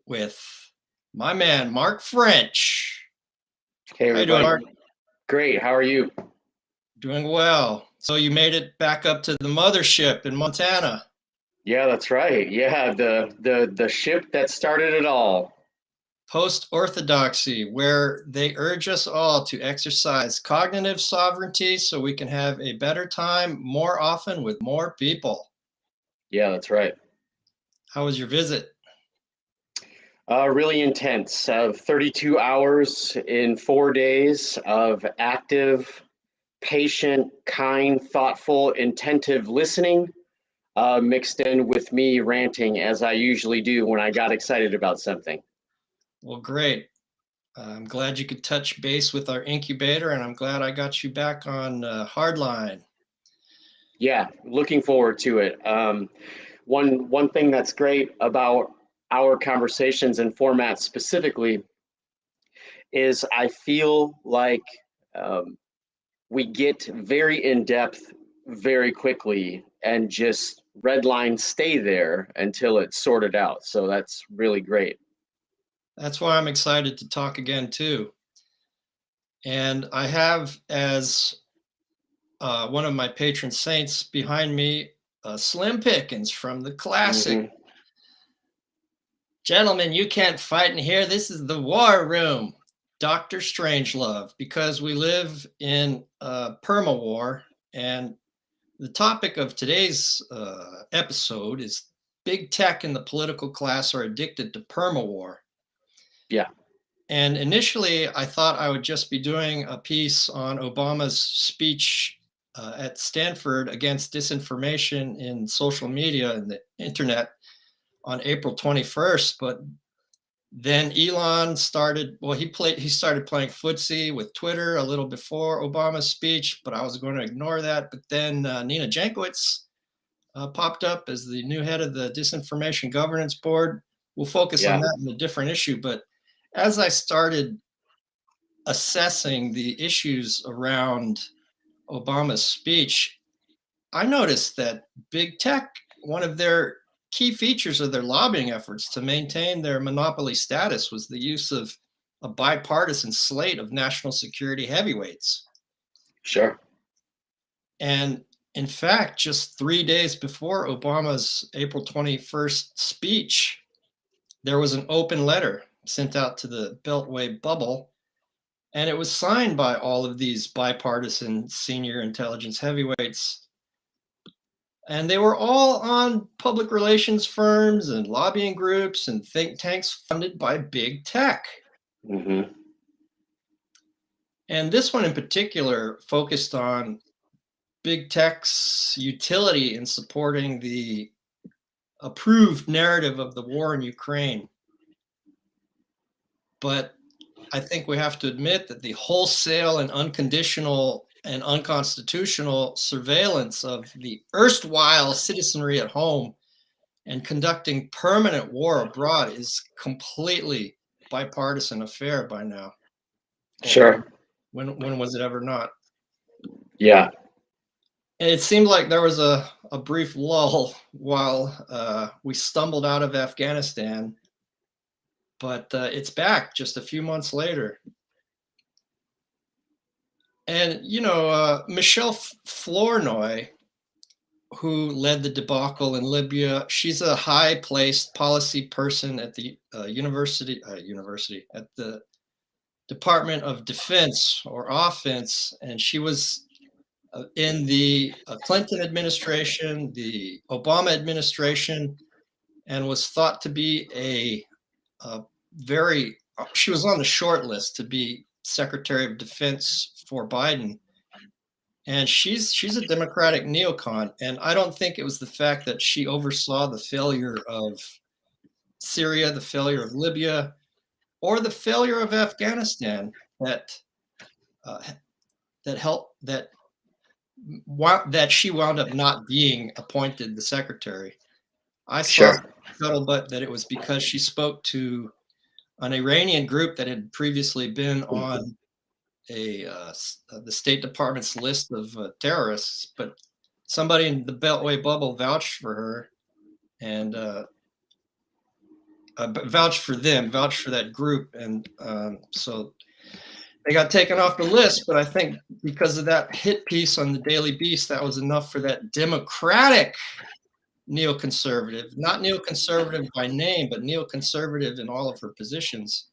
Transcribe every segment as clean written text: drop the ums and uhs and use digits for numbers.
with my man, Mark French. Hey, How you doing, everybody. Mark? Great. How are you? Doing well. So you made it back up to the mothership in Montana. Yeah, that's right. Yeah, the ship that started it all. Post-orthodoxy, where they urge us all to exercise cognitive sovereignty so we can have a better time more often with more people. Yeah, that's right. How was your visit? Really intense. 32 hours in 4 days of active, patient, kind, thoughtful, attentive listening, mixed in with me ranting as I usually do when I got excited about something. Well, great. I'm glad you could touch base with our incubator, and I'm glad I got you back on Hardline. Yeah, looking forward to it. One thing that's great about our conversations and formats specifically is I feel like um, we get very in depth very quickly and just red line stay there until it's sorted out. So that's really great. That's why I'm excited to talk again, too. And I have as one of my patron saints behind me, Slim Pickens from the classic. Hmm. Gentlemen, you can't fight in here. This is the war room. Dr. Strangelove, because we live in permawar. And the topic of today's episode is big tech and the political class are addicted to permawar. Yeah. And initially, I thought I would just be doing a piece on Obama's speech at Stanford against disinformation in social media and the internet on April 21st. But then Elon started, well, he started playing footsie with Twitter a little before Obama's speech, but I was going to ignore that. But then Nina Jankowicz popped up as the new head of the Disinformation Governance Board. We'll focus on Yeah. that in a different issue. But as I started assessing the issues around Obama's speech, I noticed that big tech, one of their key features of their lobbying efforts to maintain their monopoly status was the use of a bipartisan slate of national security heavyweights. Sure. And in fact, just 3 days before Obama's April 21st speech, there was an open letter sent out to the Beltway bubble, and it was signed by all of these bipartisan senior intelligence heavyweights. And they were all on public relations firms and lobbying groups and think tanks funded by big tech. Hmm. And this one in particular focused on big tech's utility in supporting the approved narrative of the war in Ukraine. But I think we have to admit that the wholesale and unconditional and unconstitutional surveillance of the erstwhile citizenry at home and conducting permanent war abroad is completely bipartisan affair by now. Sure. When was it ever not? Yeah. And it seemed like there was a brief lull while we stumbled out of Afghanistan, but it's back just a few months later. And, Michelle Flournoy, who led the debacle in Libya, she's a high-placed policy person at the university at the Department of Defense or Offense, and she was in the Clinton administration, the Obama administration, and was thought to be she was on the short list to be Secretary of Defense for Biden. And she's a Democratic neocon, and I don't think it was the fact that she oversaw the failure of Syria, the failure of Libya, or the failure of Afghanistan that uh, that she wound up not being appointed the secretary. I saw Sure. scuttlebutt that it was because she spoke to an Iranian group that had previously been on the State Department's list of terrorists, but somebody in the Beltway bubble vouched for her, and vouch for them, vouch for that group, and so they got taken off the list. But I think because of that hit piece on the Daily Beast, that was enough for that Democratic neoconservative, not neoconservative by name, but neoconservative in all of her positions.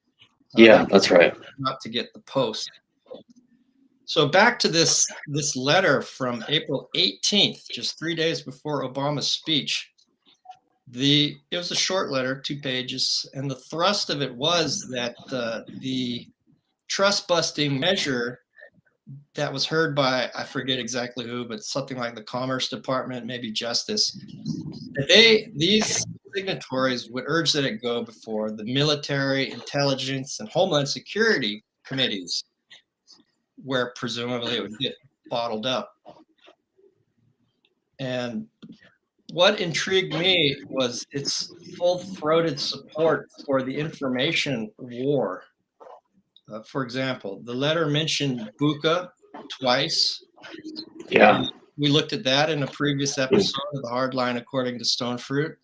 Yeah, that's right. Not to get the post. So back to this letter from April 18th, just 3 days before Obama's speech. It was a short letter, 2 pages, and the thrust of it was that the trust busting measure that was heard by, I forget exactly who, but something like the Commerce Department, maybe Justice, that these signatories would urge that it go before the military, intelligence, and homeland security committees, where presumably it would get bottled up. And what intrigued me was its full-throated support for the information war. For example, the letter mentioned Buka twice. Yeah. We looked at that in a previous episode of The Hard Line According to Stonefruit.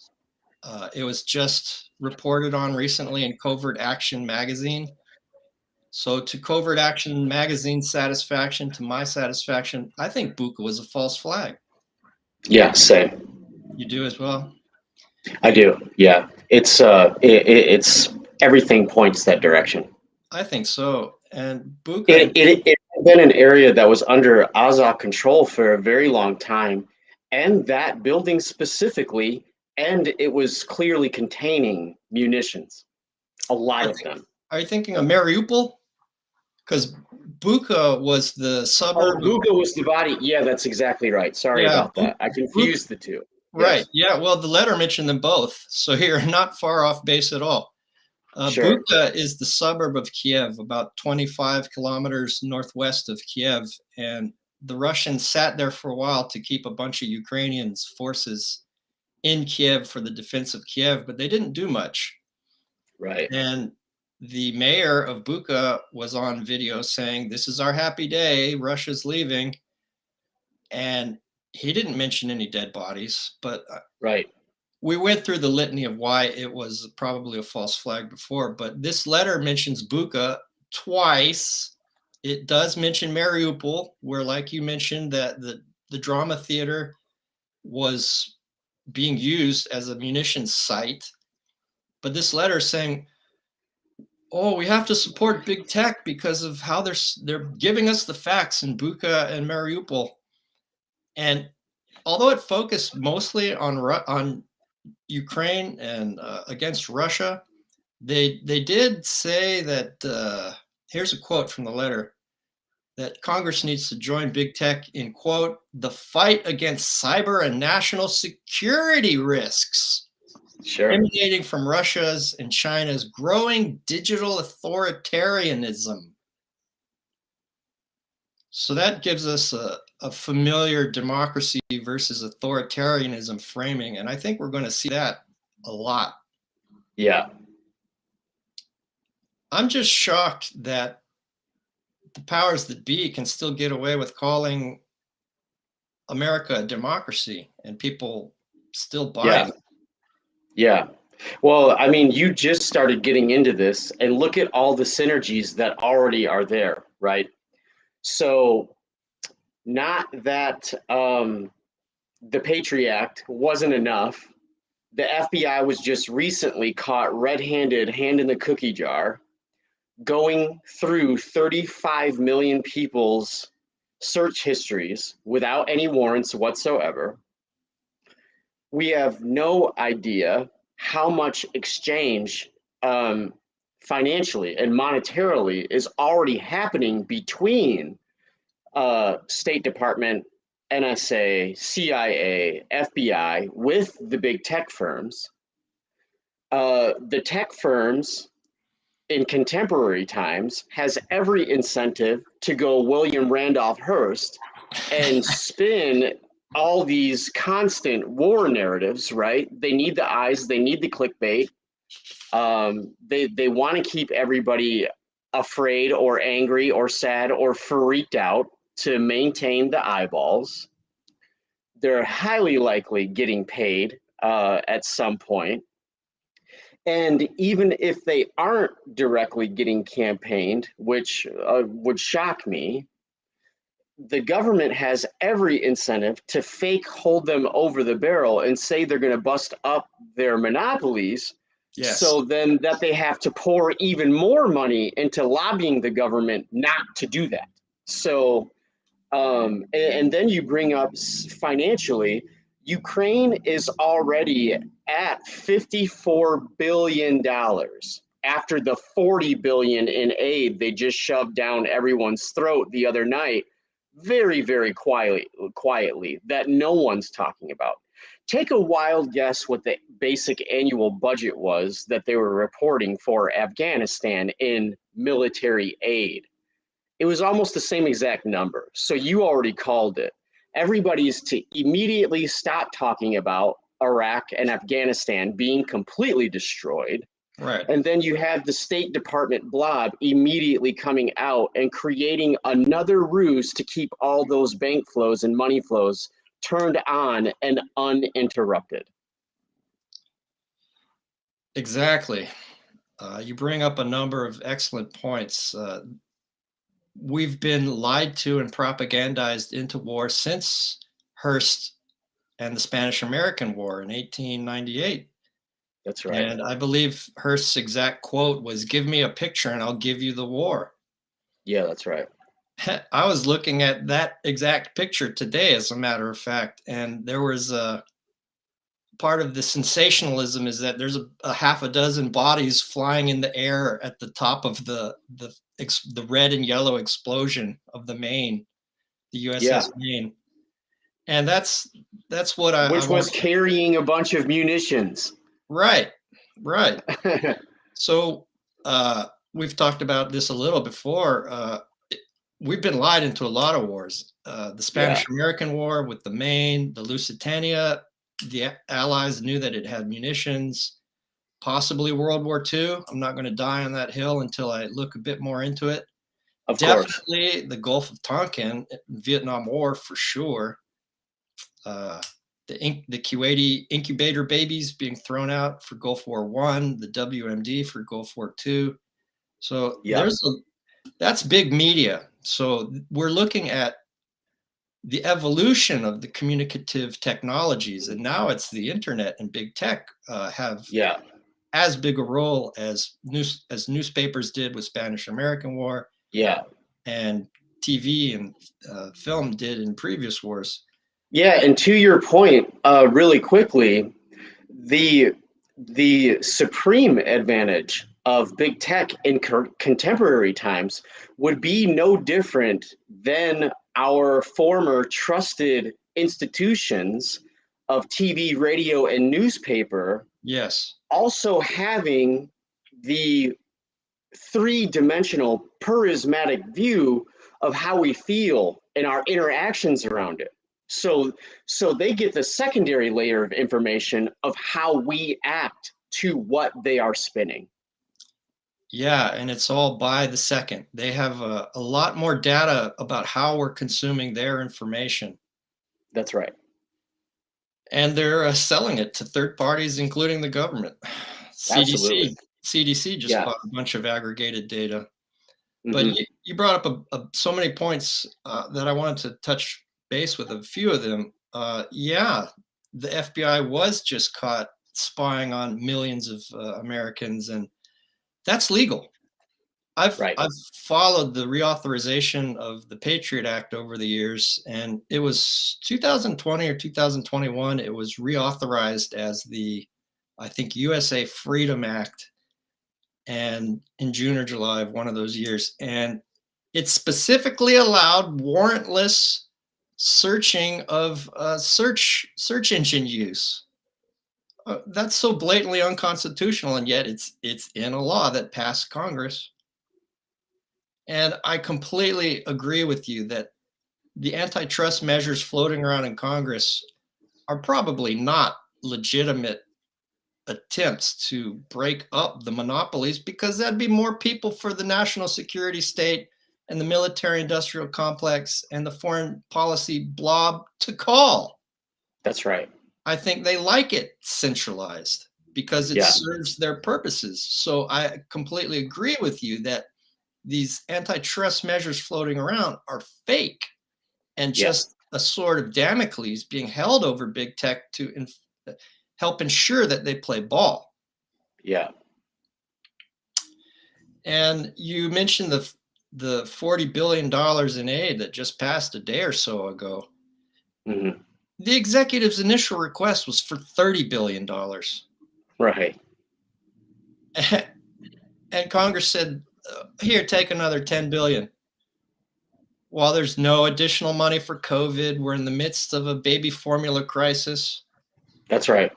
It was just reported on recently in Covert Action magazine. So to Covert Action magazine's satisfaction, to my satisfaction, I think Buka was a false flag. Yeah, same. You do as well? I do. Yeah. It's everything points that direction. I think so. And Buka, It had been an area that was under Azak control for a very long time, and that building specifically, and it was clearly containing munitions, a lot of them. Are you thinking of Mariupol? Because Buka was the suburb. Oh, Buka was the body. Yeah, that's exactly right. Sorry about that. I confused the two. Right. Yes. Yeah. Well, the letter mentioned them both, so you're not far off base at all. Sure. Buka is the suburb of Kiev, about 25 kilometers northwest of Kiev, and the Russians sat there for a while to keep a bunch of Ukrainian forces in Kiev for the defense of Kiev, but they didn't do much. Right. And the mayor of Buka was on video saying, "This is our happy day, Russia's leaving." And he didn't mention any dead bodies, but right. We went through the litany of why it was probably a false flag before, but this letter mentions Buka twice. It does mention Mariupol, where, like you mentioned, that the drama theater was being used as a munitions site. But this letter is saying, "Oh, we have to support big tech because of how they're giving us the facts in Buka and Mariupol." And although it focused mostly on Ukraine and against Russia, they did say that, here's a quote from the letter, that Congress needs to join big tech in, quote, "the fight against cyber and national security risks emanating from Russia's and China's growing digital authoritarianism." So that gives us a familiar democracy versus authoritarianism framing, and I think we're going to see that a lot. Yeah. I'm just shocked that the powers that be can still get away with calling America a democracy, and people still buy it. Yeah. Well, I mean, you just started getting into this, and look at all the synergies that already are there, right? So, not that the Patriot Act wasn't enough. The FBI was just recently caught red-handed, hand in the cookie jar, going through 35 million people's search histories without any warrants whatsoever. We have no idea how much exchange financially and monetarily is already happening between State Department, NSA, CIA, FBI with the big tech firms. The tech firms in contemporary times has every incentive to go William Randolph Hearst and spin all these constant war narratives, right? They need the eyes, they need the clickbait. They want to keep everybody afraid or angry or sad or freaked out to maintain the eyeballs. They're highly likely getting paid at some point. And even if they aren't directly getting campaigned, which would shock me, the government has every incentive to fake hold them over the barrel and say they're going to bust up their monopolies, Yes. so then that they have to pour even more money into lobbying the government not to do that. So, and then you bring up financially, Ukraine is already at $54 billion after the 40 billion in aid they just shoved down everyone's throat the other night, very quietly, that no one's talking about. Take a wild guess what the basic annual budget was that they were reporting for Afghanistan in military aid. It was almost the same exact number. So you already called it. Everybody is to immediately stop talking about Iraq and Afghanistan being completely destroyed. Right. And then you have the State Department blob immediately coming out and creating another ruse to keep all those bank flows and money flows turned on and uninterrupted. Exactly. You bring up a number of excellent points. We've been lied to and propagandized into war since Hearst and the Spanish-American War in 1898. That's right. And I believe Hearst's exact quote was, "Give me a picture and I'll give you the war." Yeah, that's right. I was looking at that exact picture today, as a matter of fact, and there was a part of the sensationalism is that there's a half a dozen bodies flying in the air at the top of the red and yellow explosion of the Maine, the Yeah, USS Maine, and that's what I which want. was carrying a bunch of munitions. Right, right. So we've talked about this a little before. We've been lied into a lot of wars. The Yeah, Spanish-American War with the Maine, the Lusitania. The Allies knew that it had munitions. Possibly World War II. I'm not going to die on that hill until I look a bit more into it. of course. Definitely the Gulf of Tonkin, Vietnam War for sure. Uh, the Kuwaiti incubator babies being thrown out for Gulf War One, the WMD for Gulf War II. So Yeah, that's big media. So we're looking at the evolution of the communicative technologies, and now it's the internet and big tech have yeah, as big a role as newspapers did with Spanish American War yeah. and TV and film did in previous wars. Yeah, and to your point, really quickly, the the supreme advantage of big tech in contemporary times would be no different than our former trusted institutions of TV, radio, and newspaper Yes. also having the three-dimensional prismatic view of how we feel and our interactions around it. So they get the secondary layer of information of how we act to what they are spinning. Yeah, and it's all by the second. They have a lot more data about how we're consuming their information, That's right. and they're selling it to third parties, including the government. Absolutely. CDC just Yeah. bought a bunch of aggregated data. But Hmm. you brought up so many points that I wanted to touch base with a few of them. Yeah, the FBI was just caught spying on millions of Americans, and that's legal. Right. I've followed the reauthorization of the Patriot Act over the years, and it was 2020 or 2021. It was reauthorized as the, I think, USA Freedom Act, and in June or July of one of those years, and it specifically allowed warrantless searching of search engine use. That's so blatantly unconstitutional, and yet it's in a law that passed Congress. And I completely agree with you that the antitrust measures floating around in Congress are probably not legitimate attempts to break up the monopolies, because that'd be more people for the national security state and the military industrial complex and the foreign policy blob to call. That's right. I think they like it centralized. because it Yeah. serves their purposes. So I completely agree with you that these antitrust measures floating around are fake and Yeah. just a sword of Damocles being held over big tech to help ensure that they play ball. Yeah. And you mentioned the $40 billion in aid that just passed a day or so ago. Hmm. The executive's initial request was for $30 billion. Right. And Congress said, here, take another 10 billion. While there's no additional money for COVID, we're in the midst of a baby formula crisis. That's right.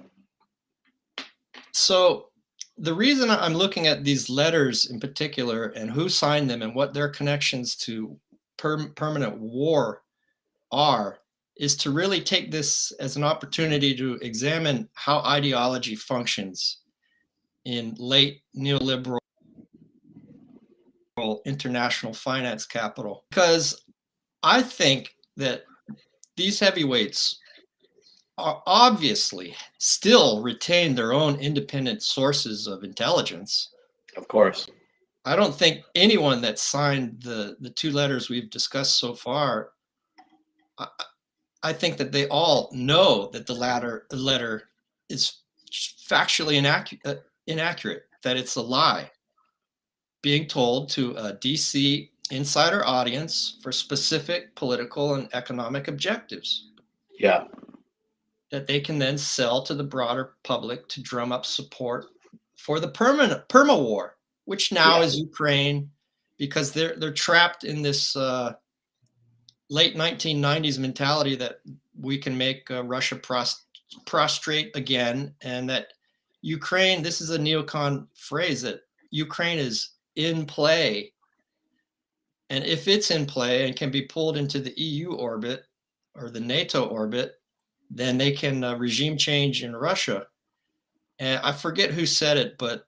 So the reason I'm looking at these letters in particular and who signed them and what their connections to permanent war are is to really take this as an opportunity to examine how ideology functions in late neoliberal international finance capital. Because I think that these heavyweights are obviously still retain their own independent sources of intelligence. Of course. I don't think anyone that signed the two letters we've discussed so far, I, I think that they all know that the letter is factually inaccurate, that it's a lie being told to a DC insider audience for specific political and economic objectives Yeah. that they can then sell to the broader public to drum up support for the permawar, which now Yeah. is Ukraine, because they're trapped in this late 1990s mentality that we can make Russia prostrate again, and that Ukraine, this is a neocon phrase, that Ukraine is in play. And if it's in play and can be pulled into the EU orbit or the NATO orbit, then they can regime change in Russia. And I forget who said it, but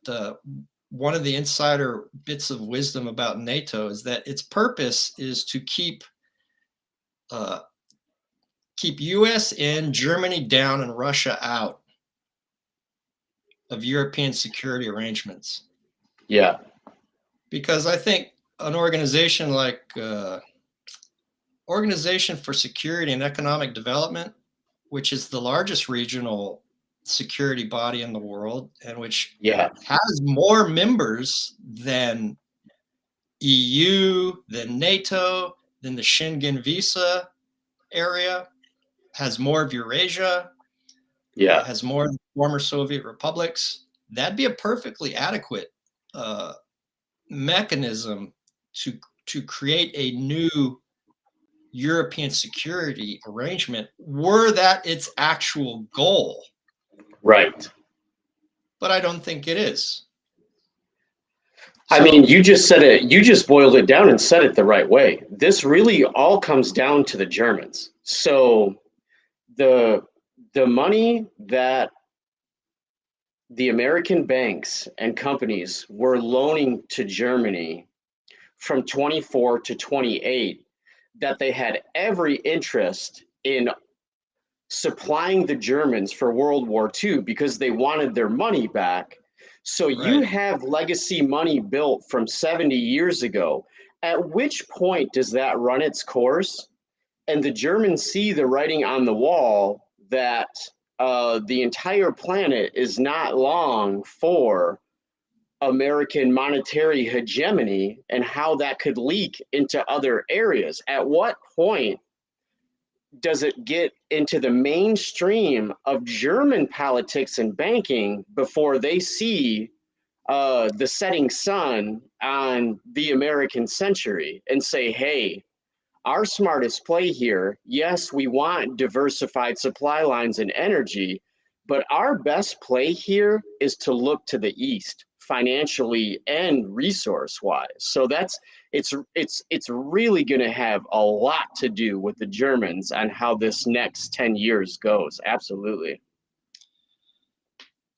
one of the insider bits of wisdom about NATO is that its purpose is to keep US in, Germany down, and Russia out of European security arrangements. Yeah. Because I think an organization like Organization for Security and Economic Development, which is the largest regional security body in the world and which Yeah. has more members than EU, than NATO, than the Schengen visa area, has more of Eurasia, Yeah. has more former Soviet republics. That'd be a perfectly adequate mechanism to create a new European security arrangement, were that its actual goal. Right. But I don't think it is. I mean, So, you just said it, you just boiled it down and said it the right way. This really all comes down to the Germans. So the the money that the American banks and companies were loaning to Germany from 24 to 28, that they had every interest in supplying the Germans for World War II because they wanted their money back. So you right. have legacy money built from 70 years ago. At which point does that run its course? And the Germans see the writing on the wall that the entire planet is not long for American monetary hegemony and how that could leak into other areas. At what point does it get into the mainstream of German politics and banking before they see the setting sun on the American century and say, hey, our smartest play here, yes, we want diversified supply lines and energy, but our best play here is to look to the east financially and resource wise. So that's it's really going to have a lot to do with the Germans on how this next 10 years goes. Absolutely.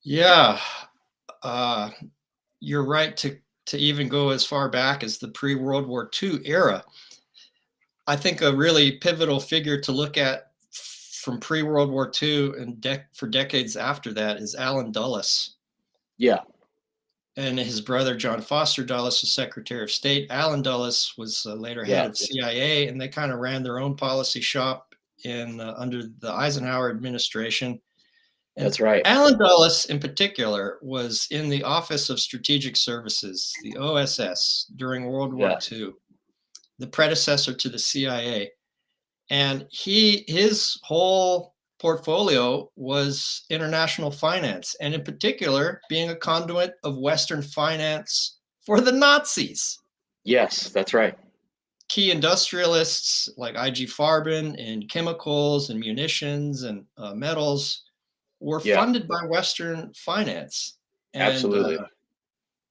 Yeah, uh, you're right to even go as far back as the pre-World War II era. I think a really pivotal figure to look at from pre-World War II and for decades after that is Alan Dulles. Yeah. And his brother, John Foster Dulles, was Secretary of State. Allen Dulles was later head Yeah. of CIA, and they kind of ran their own policy shop in under the Eisenhower administration. And That's right. Allen Dulles, in particular, was in the Office of Strategic Services, the OSS, during World War Yeah. II, the predecessor to the CIA. And his whole portfolio was international finance, and in particular, being a conduit of Western finance for the Nazis. Yes, that's right. Key industrialists like I.G. Farben in chemicals and munitions and metals were Yeah, funded by Western finance. And absolutely.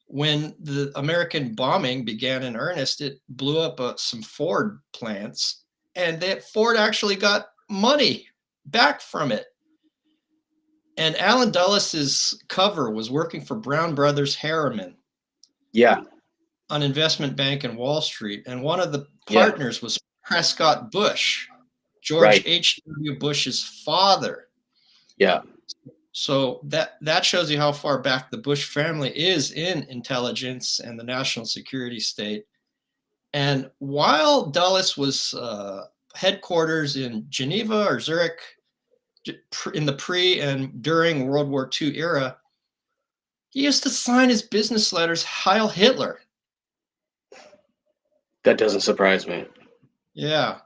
when the American bombing began in earnest, it blew up some Ford plants, and Ford actually got money back from it. And Allen Dulles' cover was working for Brown Brothers Harriman, Yeah. an investment bank in Wall Street, and one of the Yeah. partners was Prescott Bush, George Right. H.W. Bush's father. Yeah. So that shows you how far back the Bush family is in intelligence and the national security state. And while Dulles was headquarters in Geneva or Zurich in the pre and during World War II era, he used to sign his business letters Heil Hitler. That doesn't surprise me. Yeah.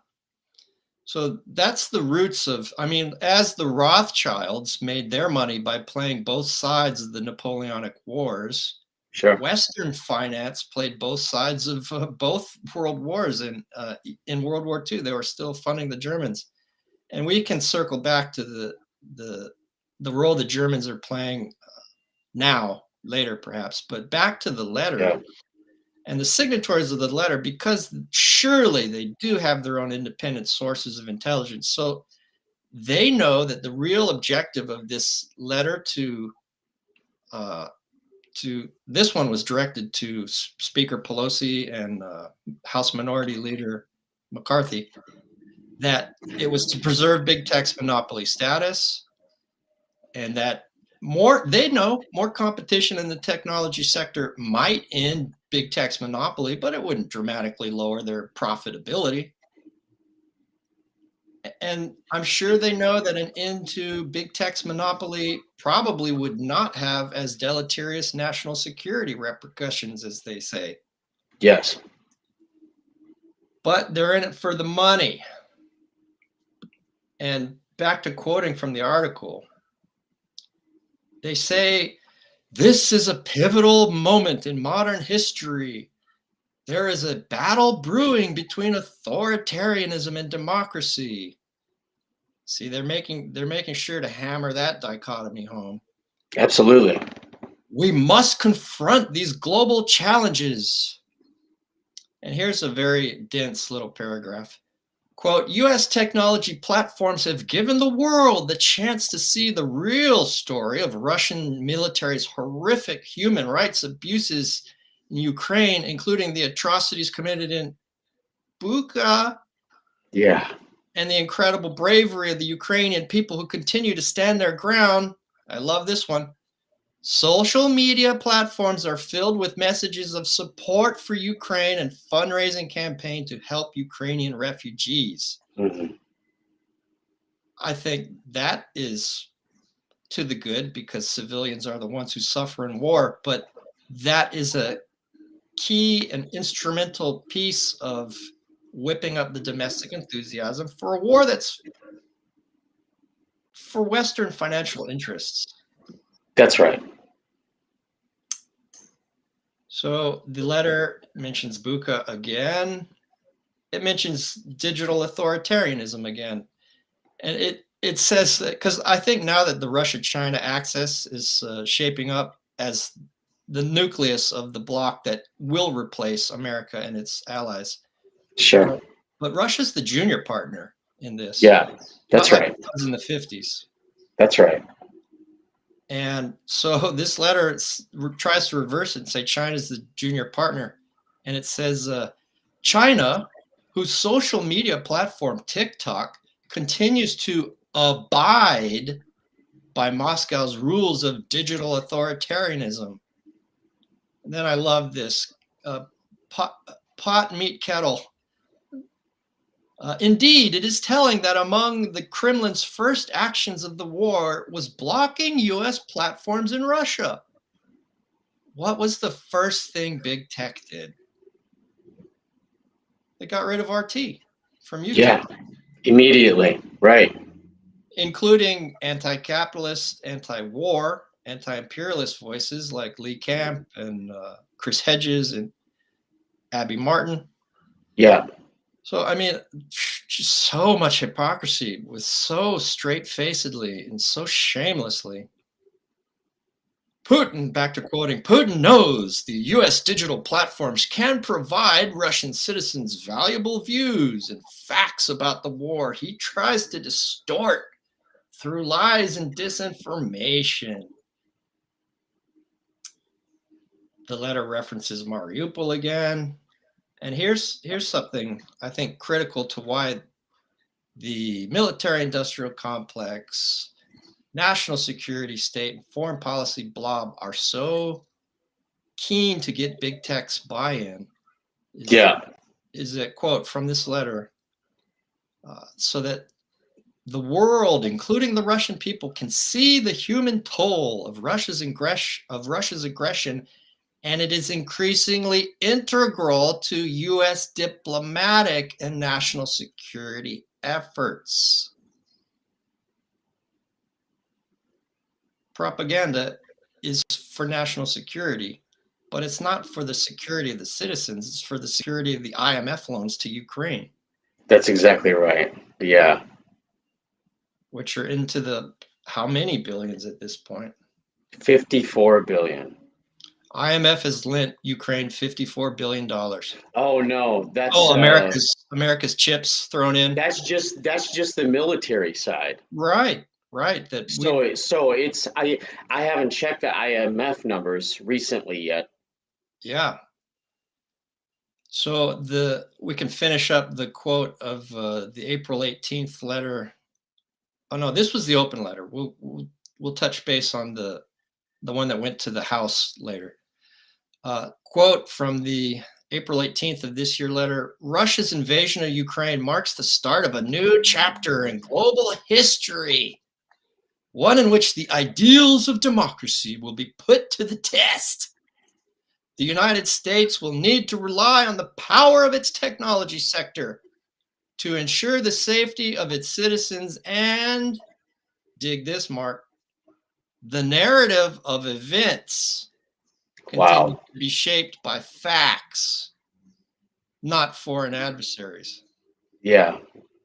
So that's the roots of, I mean, as the Rothschilds made their money by playing both sides of the Napoleonic Wars, Sure. Western finance played both sides of both world wars. And in World War II, they were still funding the Germans. And we can circle back to the role the Germans are playing now, later perhaps, but back to the letter. Yeah. And the signatories of the letter, because surely they do have their own independent sources of intelligence. So they know that the real objective of this letter to this one was directed to Speaker Pelosi and House Minority Leader McCarthy, that it was to preserve big tech's monopoly status, and that they know more competition in the technology sector might end big tech's monopoly, but it wouldn't dramatically lower their profitability. And I'm sure they know that an end to big tech's monopoly probably would not have as deleterious national security repercussions as they say. Yes. But they're in it for the money. And back to quoting from the article, they say, "This is a pivotal moment in modern history. There is a battle brewing between authoritarianism and democracy." See, they're making sure to hammer that dichotomy home. Absolutely. "We must confront these global challenges." And here's a very dense little paragraph. Quote, "US technology platforms have given the world the chance to see the real story of Russian military's horrific human rights abuses in Ukraine, including the atrocities committed in Bucha Yeah. and the incredible bravery of the Ukrainian people who continue to stand their ground." I love this one. "Social media platforms are filled with messages of support for Ukraine and fundraising campaign to help Ukrainian refugees." Mm-hmm. I think that is to the good because civilians are the ones who suffer in war, but that is a key and instrumental piece of whipping up the domestic enthusiasm for a war that's for Western financial interests. That's right. So the letter mentions Bucha again. It mentions digital authoritarianism again. And it says that, because I think now that the Russia-China axis is shaping up as the nucleus of the bloc that will replace America and its allies. Sure. But Russia's the junior partner in this. Yeah. That's not like right. it was in the 50s. That's right. And so this letter tries to reverse it and say China's the junior partner. And it says China, whose social media platform TikTok continues to abide by Moscow's rules of digital authoritarianism. And then I love this pot, pot meet kettle. Indeed, it is telling that among the Kremlin's first actions of the war was blocking US platforms in Russia. What was the first thing big tech did? They got rid of RT from YouTube, Yeah, immediately. Right. including anti-capitalist, anti-war, anti-imperialist voices like Lee Camp and Chris Hedges and Abby Martin. Yeah. So, I mean, just so much hypocrisy with so straight-facedly and so shamelessly. Putin, back to quoting, Putin knows the US digital platforms can provide Russian citizens valuable views and facts about the war. He tries to distort through lies and disinformation. The letter references Mariupol again. And here's something I think critical to why the military-industrial complex, national security state, and foreign policy blob are so keen to get big tech's buy-in is a quote from this letter, so that the world, including the Russian people, can see the human toll of Russia's aggression, and it is increasingly integral to US diplomatic and national security efforts. Propaganda is for national security, but it's not for the security of the citizens. It's for the security of the IMF loans to Ukraine. That's exactly right. Yeah. Which are into the how many billions at this point? 54 billion. IMF has lent Ukraine $54 billion. Oh no, that's America's chips thrown in. That's just the military side. Right. So it's I haven't checked the IMF numbers recently yet. Yeah. So we can finish up the quote of the April 18th letter. Oh no, this was the open letter. We'll touch base on the one that went to the House later. Quote from the April 18th of this year letter: Russia's invasion of Ukraine marks the start of a new chapter in global history, one in which the ideals of democracy will be put to the test. The United States will need to rely on the power of its technology sector to ensure the safety of its citizens and, dig this, Mark, the narrative of events continue to be shaped by facts, not foreign adversaries. Yeah,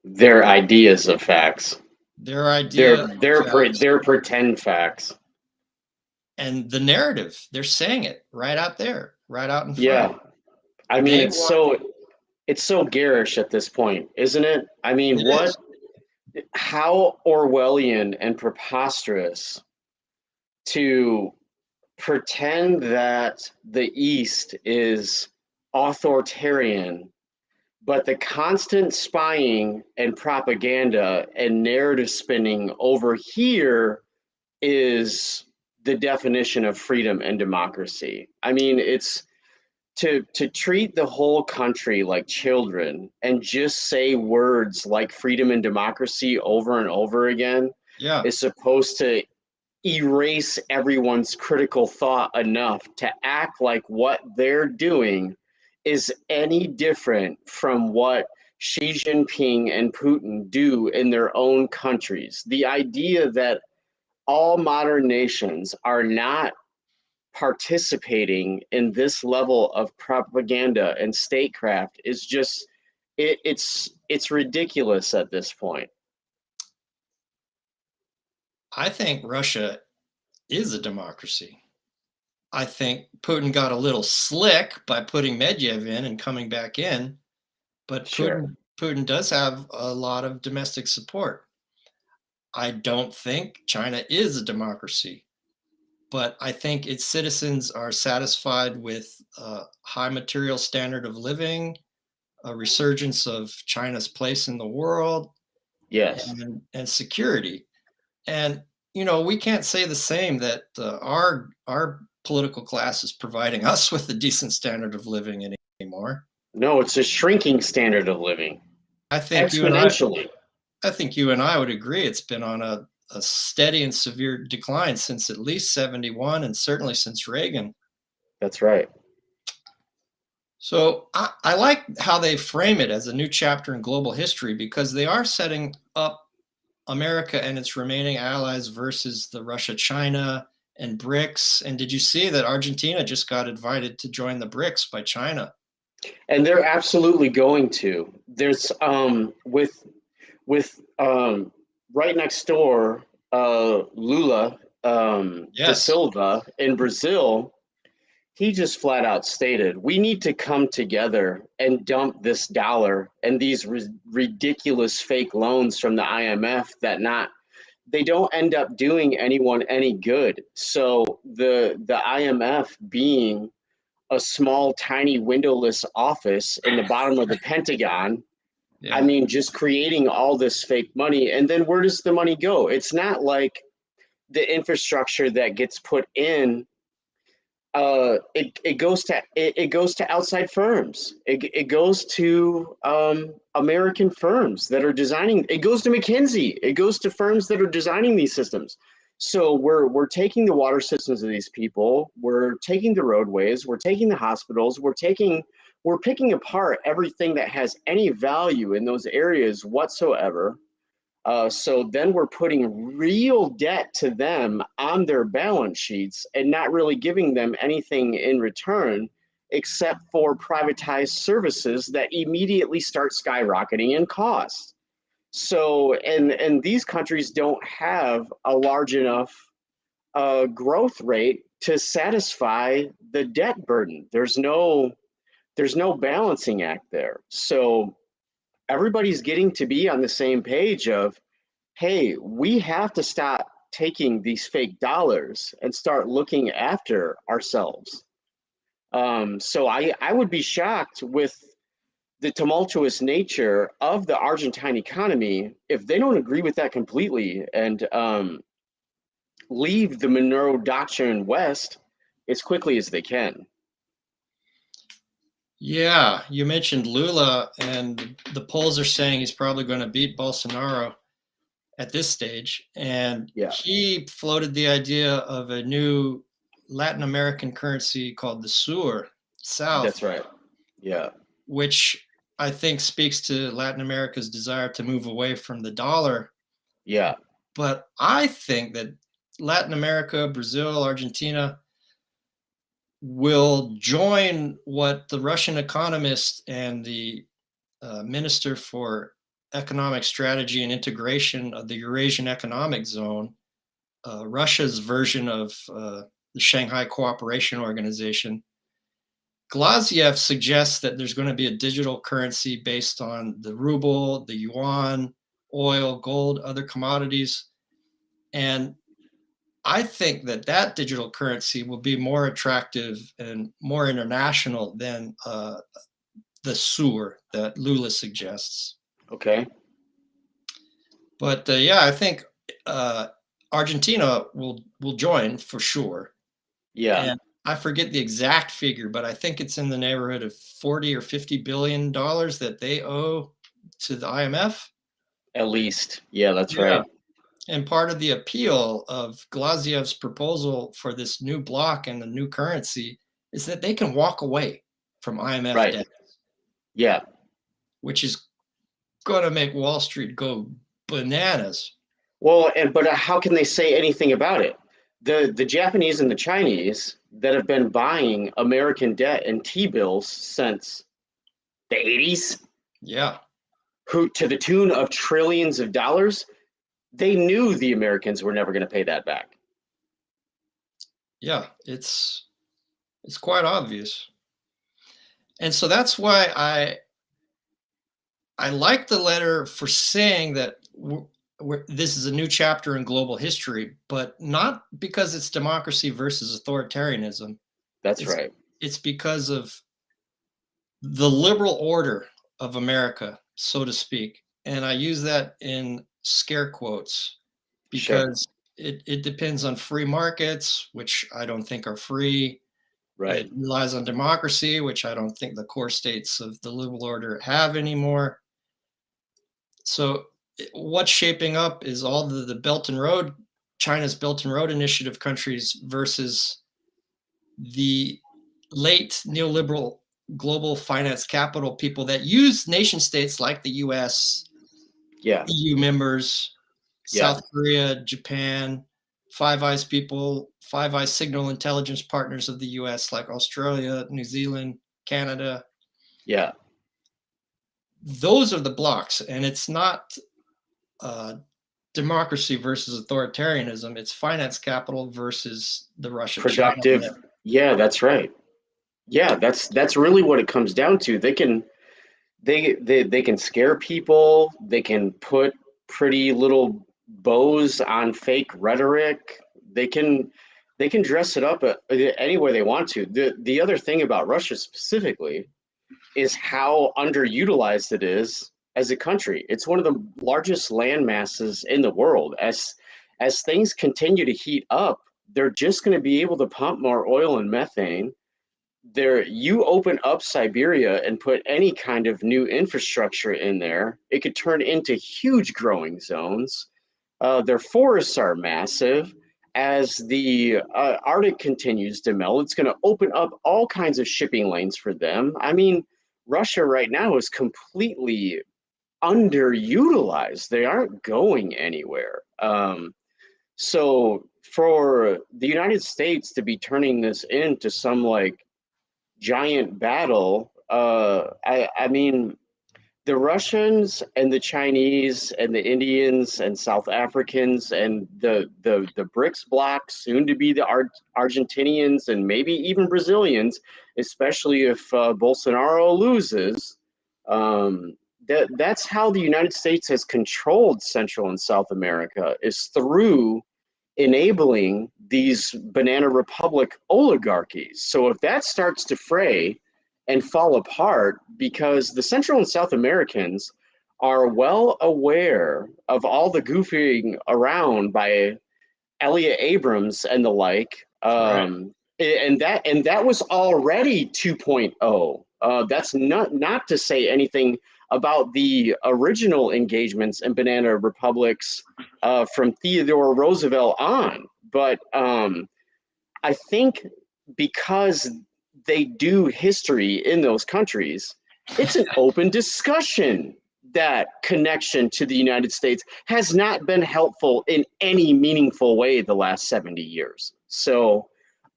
their ideas of facts. Their pretend facts. And the narrative, they're saying it right out there, right out in front. Yeah, I mean it's so garish at this point, isn't it? I mean, how Orwellian and preposterous to pretend that the East is authoritarian, but the constant spying and propaganda and narrative spinning over here is the definition of freedom and democracy. I mean, it's to treat the whole country like children and just say words like freedom and democracy over and over again is supposed to erase everyone's critical thought enough to act like what they're doing is any different from what Xi Jinping and Putin do in their own countries. The idea that all modern nations are not participating in this level of propaganda and statecraft is just it's ridiculous at this point. I think Russia is a democracy. I think Putin got a little slick by putting Medvedev in and coming back in, but Putin does have a lot of domestic support. I don't think China is a democracy, but I think its citizens are satisfied with a high material standard of living, a resurgence of China's place in the world, yes, and security. And we can't say the same that our political class is providing us with a decent standard of living anymore. No, it's a shrinking standard of living I think you and I, exponentially. I think you and I would agree it's been on a steady and severe decline since at least 71 and certainly since Reagan. That's right. So I like how they frame it as a new chapter in global history because they are setting up America and its remaining allies versus the Russia, China, and BRICS. And did you see that Argentina just got invited to join the BRICS by China? And they're absolutely going to. There's with right next door, Lula da Yes. Silva in Brazil. He just flat out stated, we need to come together and dump this dollar and these ridiculous fake loans from the IMF that they don't end up doing anyone any good. So the IMF being a small, tiny, windowless office in the bottom of the Pentagon, I Yeah. mean, just creating all this fake money. And then where does the money go? It's not like the infrastructure that gets put in it goes to outside firms. It goes to American firms that are designing. It goes to McKinsey. It goes to firms that are designing these systems. So we're taking the water systems of these people. We're taking the roadways. We're taking the hospitals. We're picking apart everything that has any value in those areas whatsoever. So then we're putting real debt to them on their balance sheets and not really giving them anything in return except for privatized services that immediately start skyrocketing in cost. So, and these countries don't have a large enough growth rate to satisfy the debt burden. There's no balancing act there. So everybody's getting to be on the same page of, hey, we have to stop taking these fake dollars and start looking after ourselves. So I would be shocked with the tumultuous nature of the Argentine economy if they don't agree with that completely and leave the Monroe Doctrine West as quickly as they can. Yeah. You mentioned Lula, and the polls are saying he's probably going to beat Bolsonaro at this stage. And Yeah, he floated the idea of a new Latin American currency called the SUR, South, that's right. Yeah, which I think speaks to Latin America's desire to move away from the dollar. yeah, But I think that Latin America, Brazil, Argentina will join what the Russian economist and the Minister for Economic Strategy and Integration of the Eurasian Economic Zone, Russia's version of the Shanghai Cooperation Organization. Glaziev suggests that there's going to be a digital currency based on the ruble, the yuan, oil, gold, other commodities. And I think that that digital currency will be more attractive and more international than the SUR that Lula suggests. okay. But yeah, I think uh, Argentina will join for sure. Yeah, And I forget the exact figure, but I think it's in the neighborhood of 40 or 50 billion dollars that they owe to the IMF. at least. Yeah, that's Yeah. right. And part of the appeal of Glaziev's proposal for this new block and the new currency is that they can walk away from IMF Right. debt, Yeah. which is going to make Wall Street go bananas. Well, but how can they say anything about it? The Japanese and the Chinese that have been buying American debt and T-bills since the 80s, Yeah. who to the tune of trillions of dollars, they knew the Americans were never going to pay that back. Yeah. It's quite obvious. And so that's why I like the letter for saying that this is a new chapter in global history, but not because it's democracy versus authoritarianism. That's It's right. it's because of the liberal order of America, so to speak. And I use that in scare quotes Sure. because it depends on free markets, which I don't think are free. Right. It relies on democracy, which I don't think the core states of the liberal order have anymore. So what's shaping up is all the Belt and Road, China's Belt and Road Initiative countries versus the late neoliberal global finance capital people that use nation states like the US, Yeah. EU members, Yeah. South Korea, Japan, Five Eyes people, Five Eyes signal intelligence partners of the US like Australia, New Zealand, Canada. Yeah. Those are the blocks, and it's not uh, democracy versus authoritarianism. It's finance capital versus the Russia-China. Productive. Yeah, that's right. Yeah, that's really what it comes down to. They can scare people. They can put pretty little bows on fake rhetoric. They can they can dress it up any way they want to. The other thing about Russia specifically is how underutilized it is as a country. It's one of the largest land masses in the world. As things continue to heat up, they're just going to be able to pump more oil and methane. There, you open up Siberia and put any kind of new infrastructure in there, it could turn into huge growing zones. Their forests are massive. As the Arctic continues to melt, it's going to open up all kinds of shipping lanes for them. I mean, Russia right now is completely underutilized. They aren't going anywhere. So for the United States to be turning this into some like giant battle, I mean, the Russians and the Chinese and the Indians and South Africans and the BRICS bloc, soon to be the Argentinians and maybe even Brazilians, especially if Bolsonaro loses. That's how the United States has controlled Central and South America, is through enabling these banana republic oligarchies. So if that starts to fray and fall apart, because the Central and South Americans are well aware of all the goofing around by Elliot Abrams and the like, Right. and that was already 2.0. That's not to say anything about the original engagements in banana republics from Theodore Roosevelt on, but I think because they do history in those countries, it's an open discussion that connection to the United States has not been helpful in any meaningful way the last 70 years. So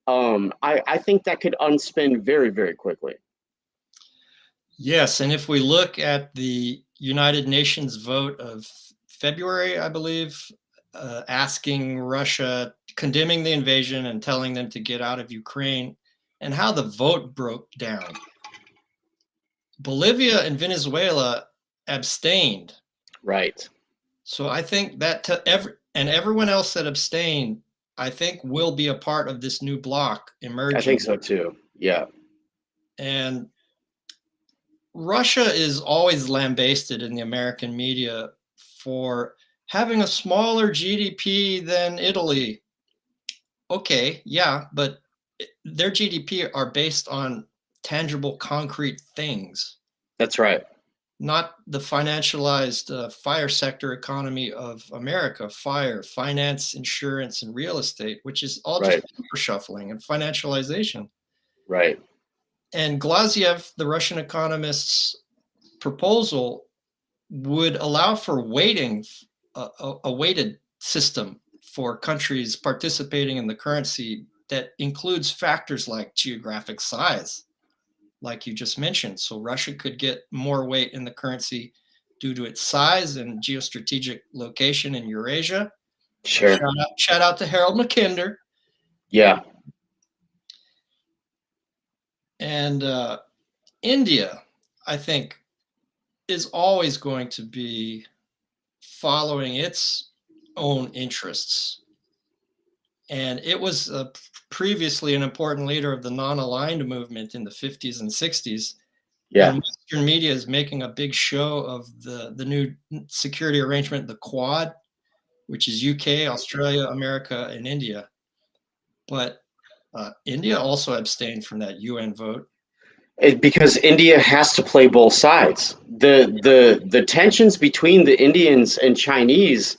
I think that could unspin very, very quickly. Yes, and if we look at the United Nations vote of February, I believe, asking Russia, condemning the invasion and telling them to get out of Ukraine, and how the vote broke down. Bolivia and Venezuela abstained. Right. So I think that everyone else that abstained, I think will be a part of this new bloc emerging. I think so too. Yeah. And Russia is always lambasted in the American media for having a smaller GDP than Italy. Okay, yeah, but their GDP are based on tangible, concrete things, That's right. not the financialized fire sector economy of America. Fire, finance, insurance, and real estate, which is all just Right. paper shuffling and financialization. Right. And Glaziev, the Russian economist's proposal would allow for weighting, a weighted system for countries participating in the currency that includes factors like geographic size, like you just mentioned. So Russia could get more weight in the currency due to its size and geostrategic location in Eurasia. Sure. Shout out to Harold Mackinder. Yeah. And India, I think, is always going to be following its own interests. And it was previously an important leader of the non-aligned movement in the 50s and 60s. Yeah. And Western media is making a big show of the new security arrangement, the Quad, which is UK, Australia, America, and India. But India also abstained from that UN vote. Because India has to play both sides. The tensions between the Indians and Chinese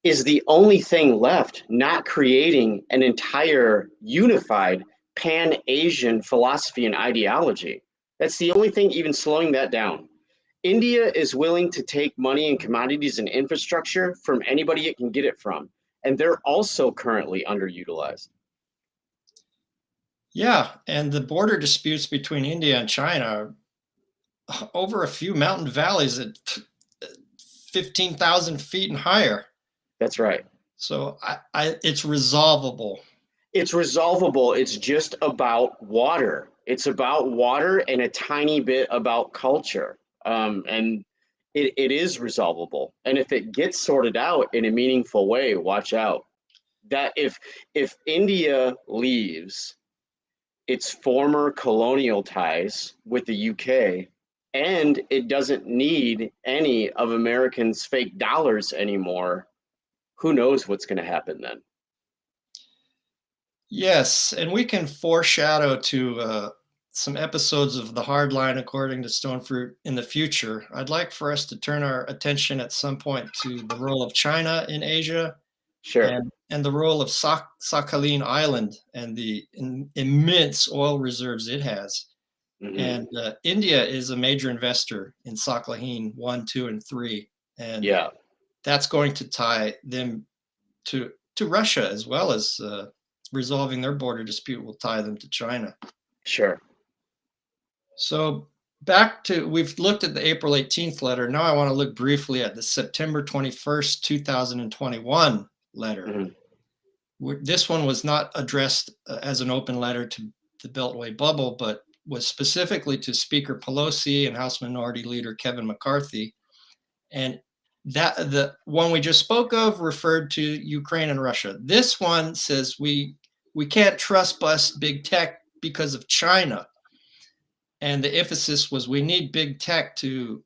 is the only thing left, not creating an entire unified pan-Asian philosophy and ideology. That's the only thing even slowing that down. India is willing to take money and commodities and infrastructure from anybody it can get it from, and they're also currently underutilized. Yeah, and the border disputes between India and China are over a few mountain valleys at 15,000 feet and higher. That's right. So it's resolvable. It's resolvable. It's just about water. It's about water and a tiny bit about culture. And it is resolvable. And if it gets sorted out in a meaningful way, watch out. That if India leaves its former colonial ties with the UK, and it doesn't need any of Americans' fake dollars anymore, who knows what's going to happen then? Yes, and we can foreshadow to some episodes of The Hard Line according to Stonefruit in the future. I'd like for us to turn our attention at some point to the role of China in Asia Sure. and the role of Sakhalin Island and the immense oil reserves it has. Mm-hmm. And India is a major investor in Sakhalin 1, 2, and 3. And Yeah. that's going to tie them to Russia, as well as resolving their border dispute will tie them to China. Sure. So we've looked at the April 18th letter. Now I want to look briefly at the September 21st, 2021 letter. Mm-hmm. This one was not addressed as an open letter to the Beltway bubble, but was specifically to Speaker Pelosi and House Minority Leader Kevin McCarthy. And that the one we just spoke of referred to Ukraine and Russia. This one says we can't trust bust big tech because of China. And the emphasis was we need big tech to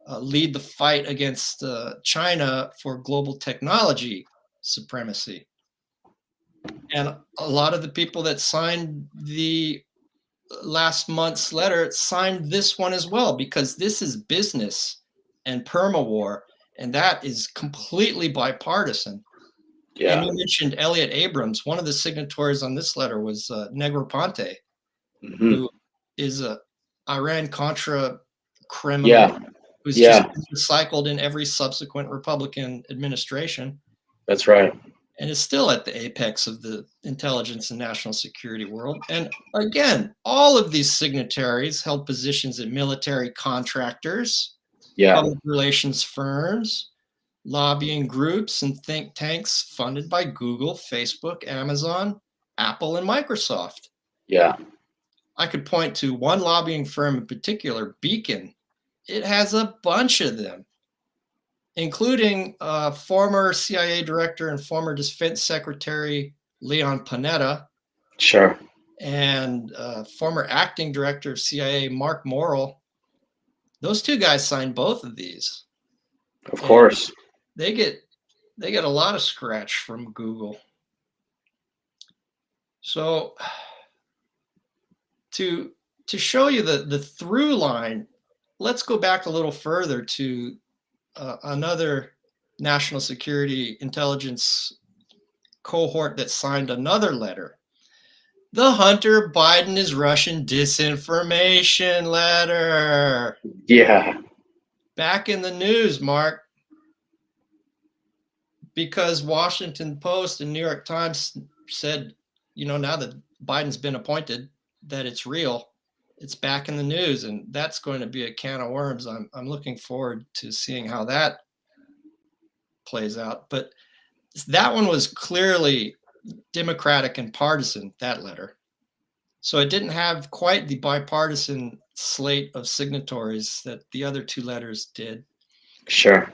lead the fight against China for global technology supremacy. And a lot of the people that signed the last month's letter signed this one as well, because this is business and permawar, and that is completely bipartisan. Yeah. And you mentioned Elliot Abrams. One of the signatories on this letter was Negroponte, Mm-hmm. who is a Iran-Contra criminal who's just been recycled in every subsequent Republican administration. That's right. And is still at the apex of the intelligence and national security world. And again, all of these signatories held positions in military contractors, public relations firms, lobbying groups, and think tanks funded by Google, Facebook, Amazon, Apple, and Microsoft. Yeah. I could point to one lobbying firm in particular, Beacon. It has a bunch of them, including former CIA director and former Defense Secretary Leon Panetta. Sure. And former acting director of CIA Mark Morrell. Those two guys signed both of these. Of course. They get a lot of scratch from Google. So to show you the through line, let's go back a little further to another national security intelligence cohort that signed another letter. The Hunter Biden is Russian disinformation letter. Yeah. Back in the news, Mark, because Washington Post and New York Times said, now that Biden's been appointed, that it's real. It's back in the news, and that's going to be a can of worms. I'm looking forward to seeing how that plays out. But that one was clearly Democratic and partisan, that letter. So it didn't have quite the bipartisan slate of signatories that the other two letters did. Sure.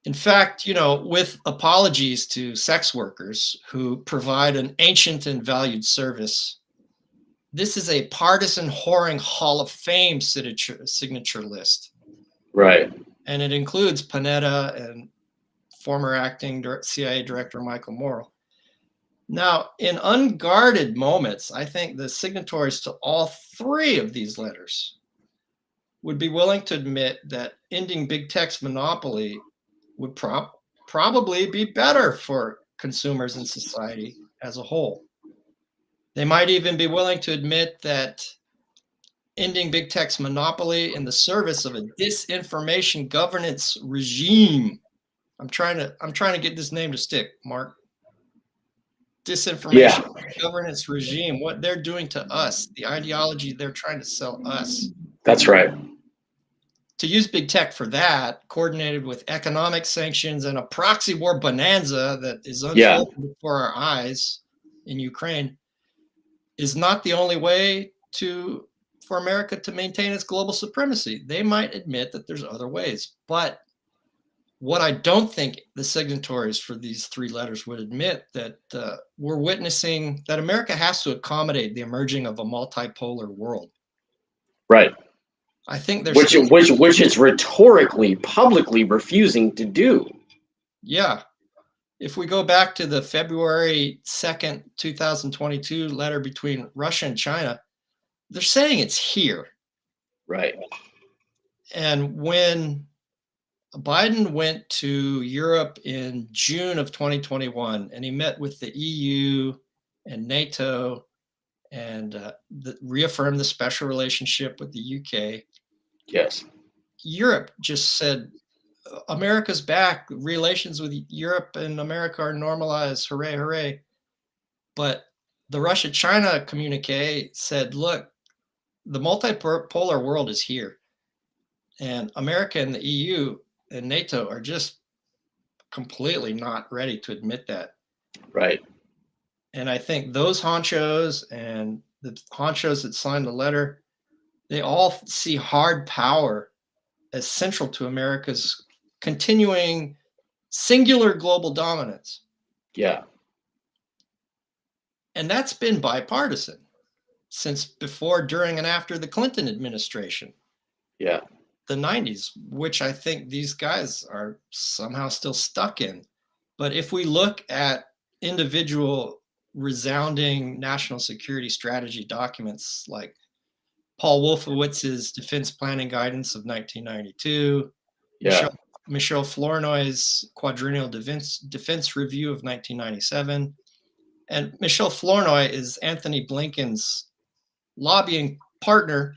In fact, with apologies to sex workers who provide an ancient and valued service, this is a partisan whoring Hall of Fame signature list. Right. And it includes Panetta and former acting CIA director Michael Morrell. Now, in unguarded moments, I think the signatories to all three of these letters would be willing to admit that ending big tech's monopoly would probably be better for consumers and society as a whole. They might even be willing to admit that ending big tech's monopoly in the service of a disinformation governance regime. I'm trying to get this name to stick, Mark. Yeah, Disinformation governance regime, what they're doing to us, the ideology they're trying to sell us. that's right. To use big tech for that, coordinated with economic sanctions and a proxy war bonanza that is unfolding before our eyes in Ukraine, is not the only way for America to maintain its global supremacy. They might admit that there's other ways. But what I don't think the signatories for these three letters would admit, that we're witnessing that America has to accommodate the emerging of a multipolar world. Right. I think there's Which it's rhetorically, publicly refusing to do. Yeah. If we go back to the February 2nd, 2022 letter between Russia and China, they're saying it's here. Right. And when Biden went to Europe in June of 2021, and he met with the EU and NATO and reaffirmed the special relationship with the UK. Yes. Europe just said, America's back. Relations with Europe and America are normalized. Hooray, hooray. But the Russia-China communique said, look, the multipolar world is here. And America and the EU and NATO are just completely not ready to admit that. Right. And I think those honchos and the honchos that signed the letter, they all see hard power as central to America's continuing singular global dominance. Yeah. And that's been bipartisan since before, during, and after the Clinton administration. Yeah. The 90s, which I think these guys are somehow still stuck in. But if we look at individual resounding national security strategy documents like Paul Wolfowitz's Defense Planning Guidance of 1992, Yeah. Michel Flournoy's Quadrennial Defense Review of 1997, and Michel Flournoy is Anthony Blinken's lobbying partner,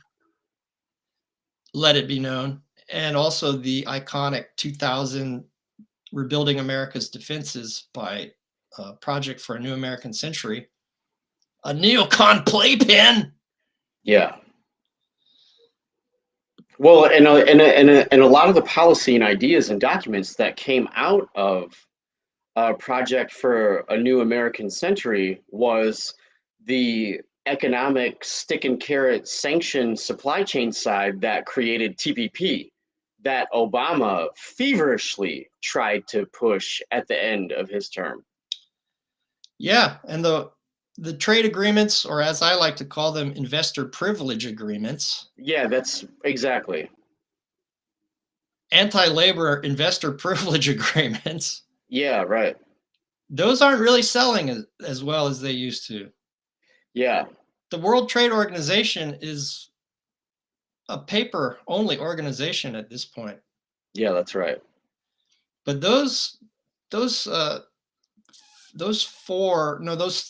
let it be known, and also the iconic 2000 Rebuilding America's Defenses by Project for a New American Century, a neocon playpen. Yeah. Well, and a lot of the policy and ideas and documents that came out of Project for a New American Century was the economic stick and carrot sanction supply chain side that created TPP, that Obama feverishly tried to push at the end of his term. Yeah, and the trade agreements, or as I like to call them, investor privilege agreements. Yeah, that's exactly. Anti-labor investor privilege agreements. Yeah, right. Those aren't really selling as well as they used to. Yeah. The World Trade Organization is a paper-only organization at this point. Yeah, that's right. But those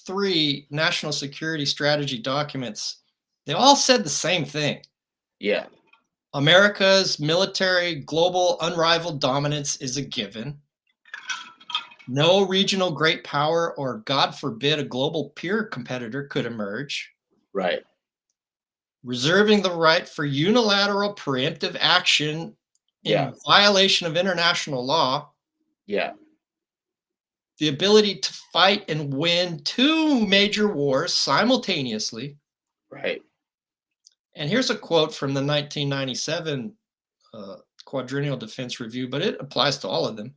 three national security strategy documents, they all said the same thing. Yeah. America's military global unrivaled dominance is a given. No regional great power or, God forbid, a global peer competitor could emerge. Right. Reserving the right for unilateral preemptive action in violation of international law. Yeah. The ability to fight and win two major wars simultaneously. Right. And here's a quote from the 1997 Quadrennial Defense Review, but it applies to all of them.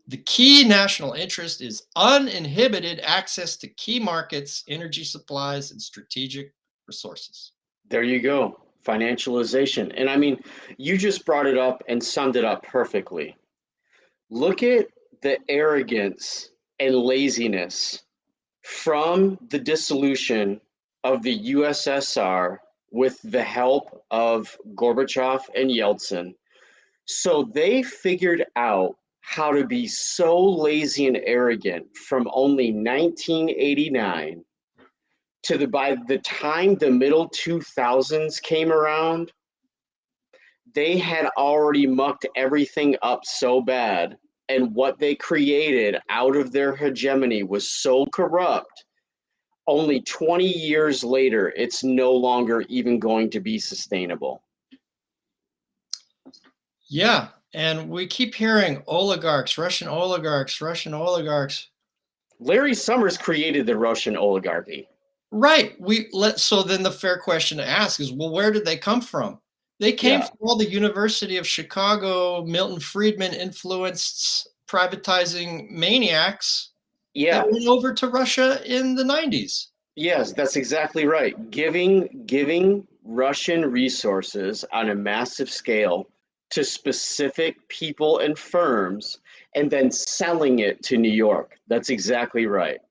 The key national interest is uninhibited access to key markets, energy supplies, and strategic resources. There you go. Financialization. And I mean, you just brought it up and summed it up perfectly. Look at the arrogance and laziness from the dissolution of the USSR with the help of Gorbachev and Yeltsin. So they figured out how to be so lazy and arrogant from only 1989 to by the time the middle 2000s came around, they had already mucked everything up so bad, and what they created out of their hegemony was so corrupt. Only 20 years later, it's no longer even going to be sustainable. Yeah, and we keep hearing oligarchs, Russian oligarchs, Russian oligarchs. Larry Summers created the Russian oligarchy. Right. So then the fair question to ask is, well, where did they come from? They came Yeah. from all the University of Chicago, Milton Friedman influenced privatizing maniacs Yeah. that went over to Russia in the 90s. Yes, that's exactly right. Giving Russian resources on a massive scale to specific people and firms and then selling it to New York. That's exactly right.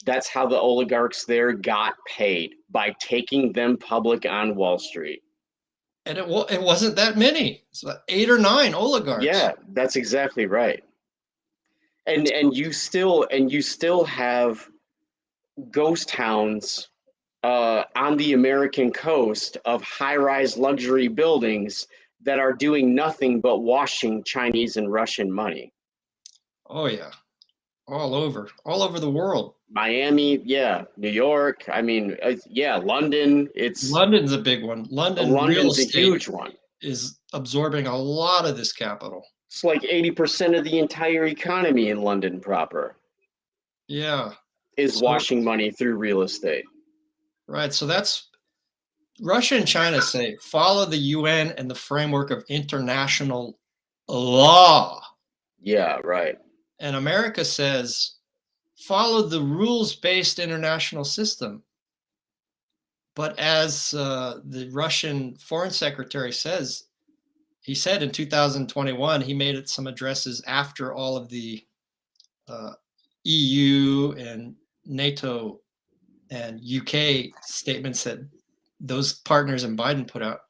That's how the oligarchs there got paid, by taking them public on Wall Street. And it wasn't that many. It's about 8 or 9 oligarchs. Yeah, that's exactly right. And you still have ghost towns on the American coast of high-rise luxury buildings that are doing nothing but washing Chinese and Russian money. Oh yeah. All over the world. Miami, yeah, New York, I mean, yeah, London, London's a big one. London real London's a estate huge one. is absorbing a lot of this capital. It's like 80% of the entire economy in London proper Yeah. is So, washing money through real estate. right. So that's Russia and China say follow the UN and the framework of international law. Yeah, right. And America says follow the rules-based international system. But as the Russian foreign secretary says, he said in 2021, he made some addresses after all of the EU and NATO and UK statements that those partners in Biden put out.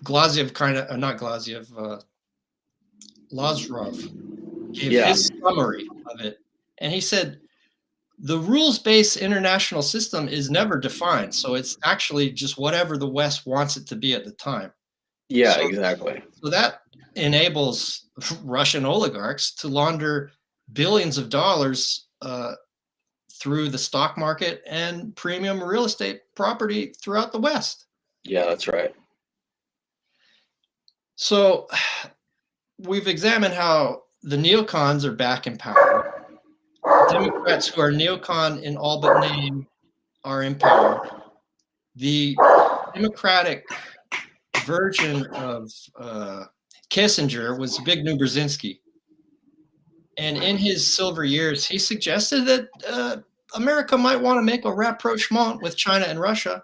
Glaziev not Glaziev, Lavrov gave his summary of it. And he said, the rules-based international system is never defined. So it's actually just whatever the West wants it to be at the time. Yeah, exactly. So that enables Russian oligarchs to launder billions of dollars through the stock market and premium real estate property throughout the West. Yeah, that's right. So we've examined how the neocons are back in power. Democrats who are neocon in all but name are in power. The Democratic version of Kissinger was Zbigniew Brzezinski. And in his silver years, he suggested that America might want to make a rapprochement with China and Russia,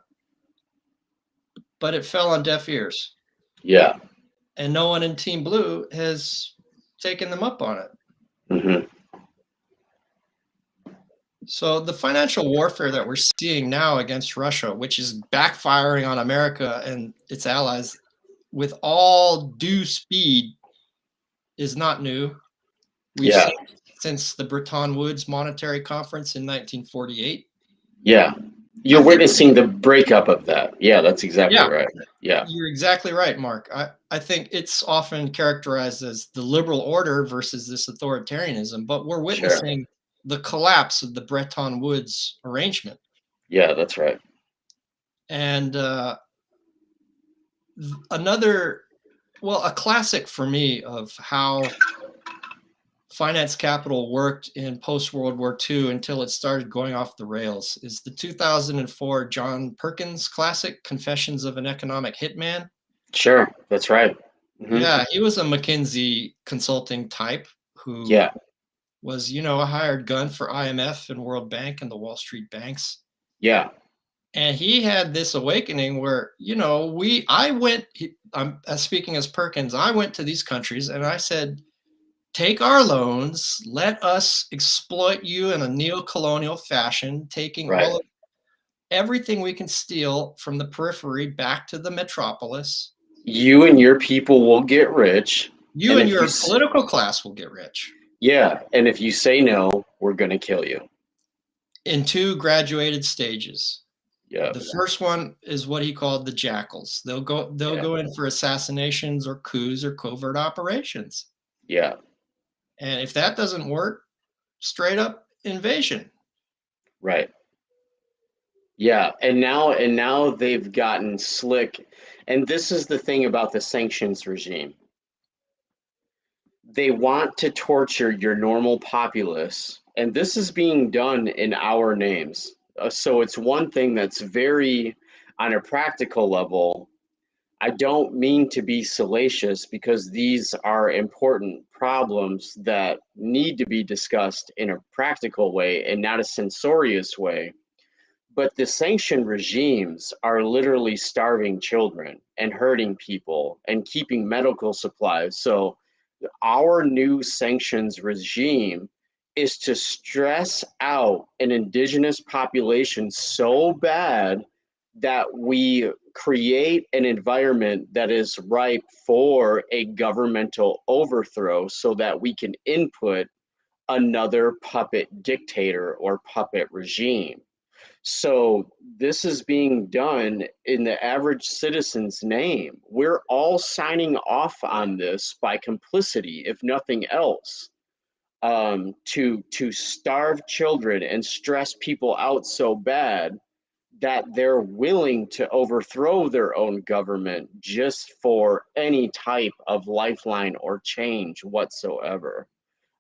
but it fell on deaf ears. Yeah. And no one in Team Blue has taken them up on it. Mm-hmm. So the financial warfare that we're seeing now against Russia, which is backfiring on America and its allies with all due speed, is not new. We've seen it since the Bretton Woods Monetary Conference in 1948. Yeah. You're witnessing the breakup of that. Yeah, that's exactly right. Yeah. You're exactly right, Mark. I think it's often characterized as the liberal order versus this authoritarianism, but we're witnessing the collapse of the Bretton Woods arrangement. Yeah, that's right. And a classic for me of how finance capital worked in post-World War II until it started going off the rails is the 2004 John Perkins classic, Confessions of an Economic Hitman. Sure, that's right. Mm-hmm. Yeah, he was a McKinsey consulting type who was, a hired gun for IMF and World Bank and the Wall Street banks. Yeah. And he had this awakening where, I'm speaking as Perkins, I went to these countries and I said, take our loans, let us exploit you in a neo-colonial fashion, taking Right. all of everything we can steal from the periphery back to the metropolis. You and your people will get rich, You and and if you your political class will get rich yeah, and if you say no, we're gonna kill you. in two graduated stages. Yeah, The first one is what he called the jackals. They'll yeah, go in for assassinations or coups or covert operations. yeah, And if that doesn't work, straight up invasion. right. Yeah, and now they've gotten slick, and this is the thing about the sanctions regime. They want to torture your normal populace, and this is being done in our names. So it's one thing that's very, on a practical level, I don't mean to be salacious because these are important problems that need to be discussed in a practical way and not a censorious way. But the sanction regimes are literally starving children and hurting people and keeping medical supplies. So our new sanctions regime is to stress out an indigenous population so bad that we create an environment that is ripe for a governmental overthrow so that we can input another puppet dictator or puppet regime. So this is being done in the average citizen's name. We're all signing off on this by complicity, if nothing else, to starve children and stress people out so bad that they're willing to overthrow their own government just for any type of lifeline or change whatsoever.